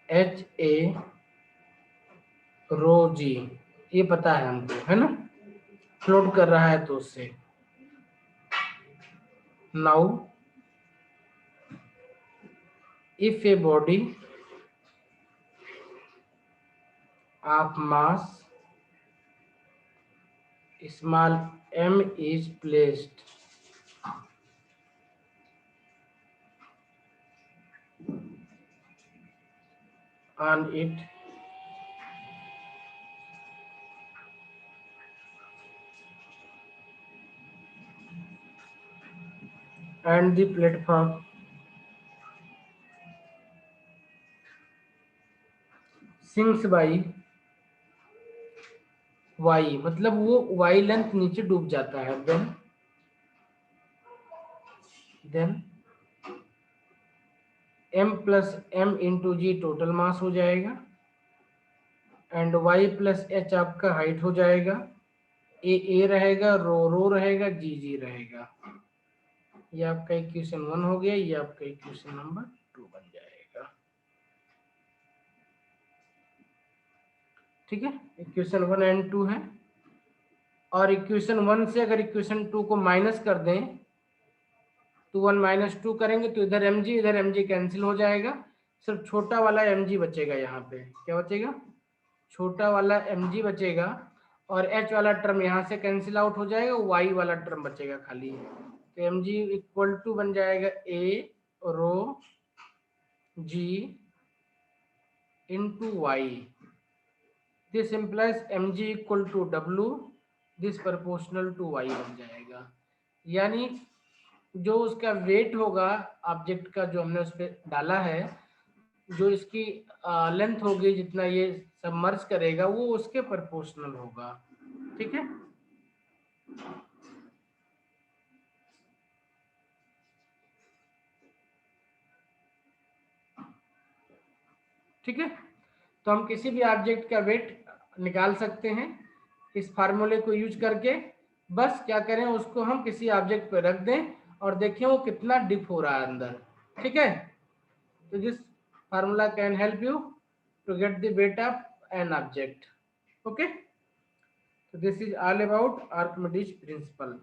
h a rho g, ये पता है हमको, है ना, float कर रहा है तो उससे. Now if a body of mass small m is placed on it, and the platform sinks by y, मतलब वो y लेंथ नीचे डूब जाता है, then m plus m into g total mass हो जाएगा, एंड y plus h आपका height हो जाएगा, a रहेगा, रो रहेगा, g रहेगा. ये आपका इक्वेशन 1 हो गया, ये आपका इक्वेशन नंबर 2 बन जाएगा. ठीक है, इक्वेशन 1 एंड 2 है. और इक्वेशन 1 से अगर इक्वेशन 2 को माइनस कर दें तो 1 माइनस 2 करेंगे तो इधर mg कैंसिल हो जाएगा, सिर्फ छोटा वाला mg बचेगा. यहाँ पे क्या बचेगा, छोटा वाला mg बचेगा, और h वाला टर्म यहाँ से कैंसिल आउट हो जाएगा, y वाला टर्म बचेगा खाली. तो mg इक्वल टू बन जाएगा a rho g into y. This implies mg equal to w, this proportional to y बन जाएगा. यानी जो उसका वेट होगा ऑब्जेक्ट का, जो हमने उस पर डाला है, जो इसकी लेंथ होगी, जितना ये सबमर्ज करेगा, वो उसके प्रोपोर्शनल होगा. ठीक है, ठीक है. तो हम किसी भी ऑब्जेक्ट का वेट निकाल सकते हैं इस फार्मूले को यूज करके. बस क्या करें, उसको हम किसी ऑब्जेक्ट पे रख दें और देखें वो कितना डिप हो रहा है अंदर. ठीक है, तो this formula can help you to get the weight of an object. Okay, so this is all about Archimedes principle.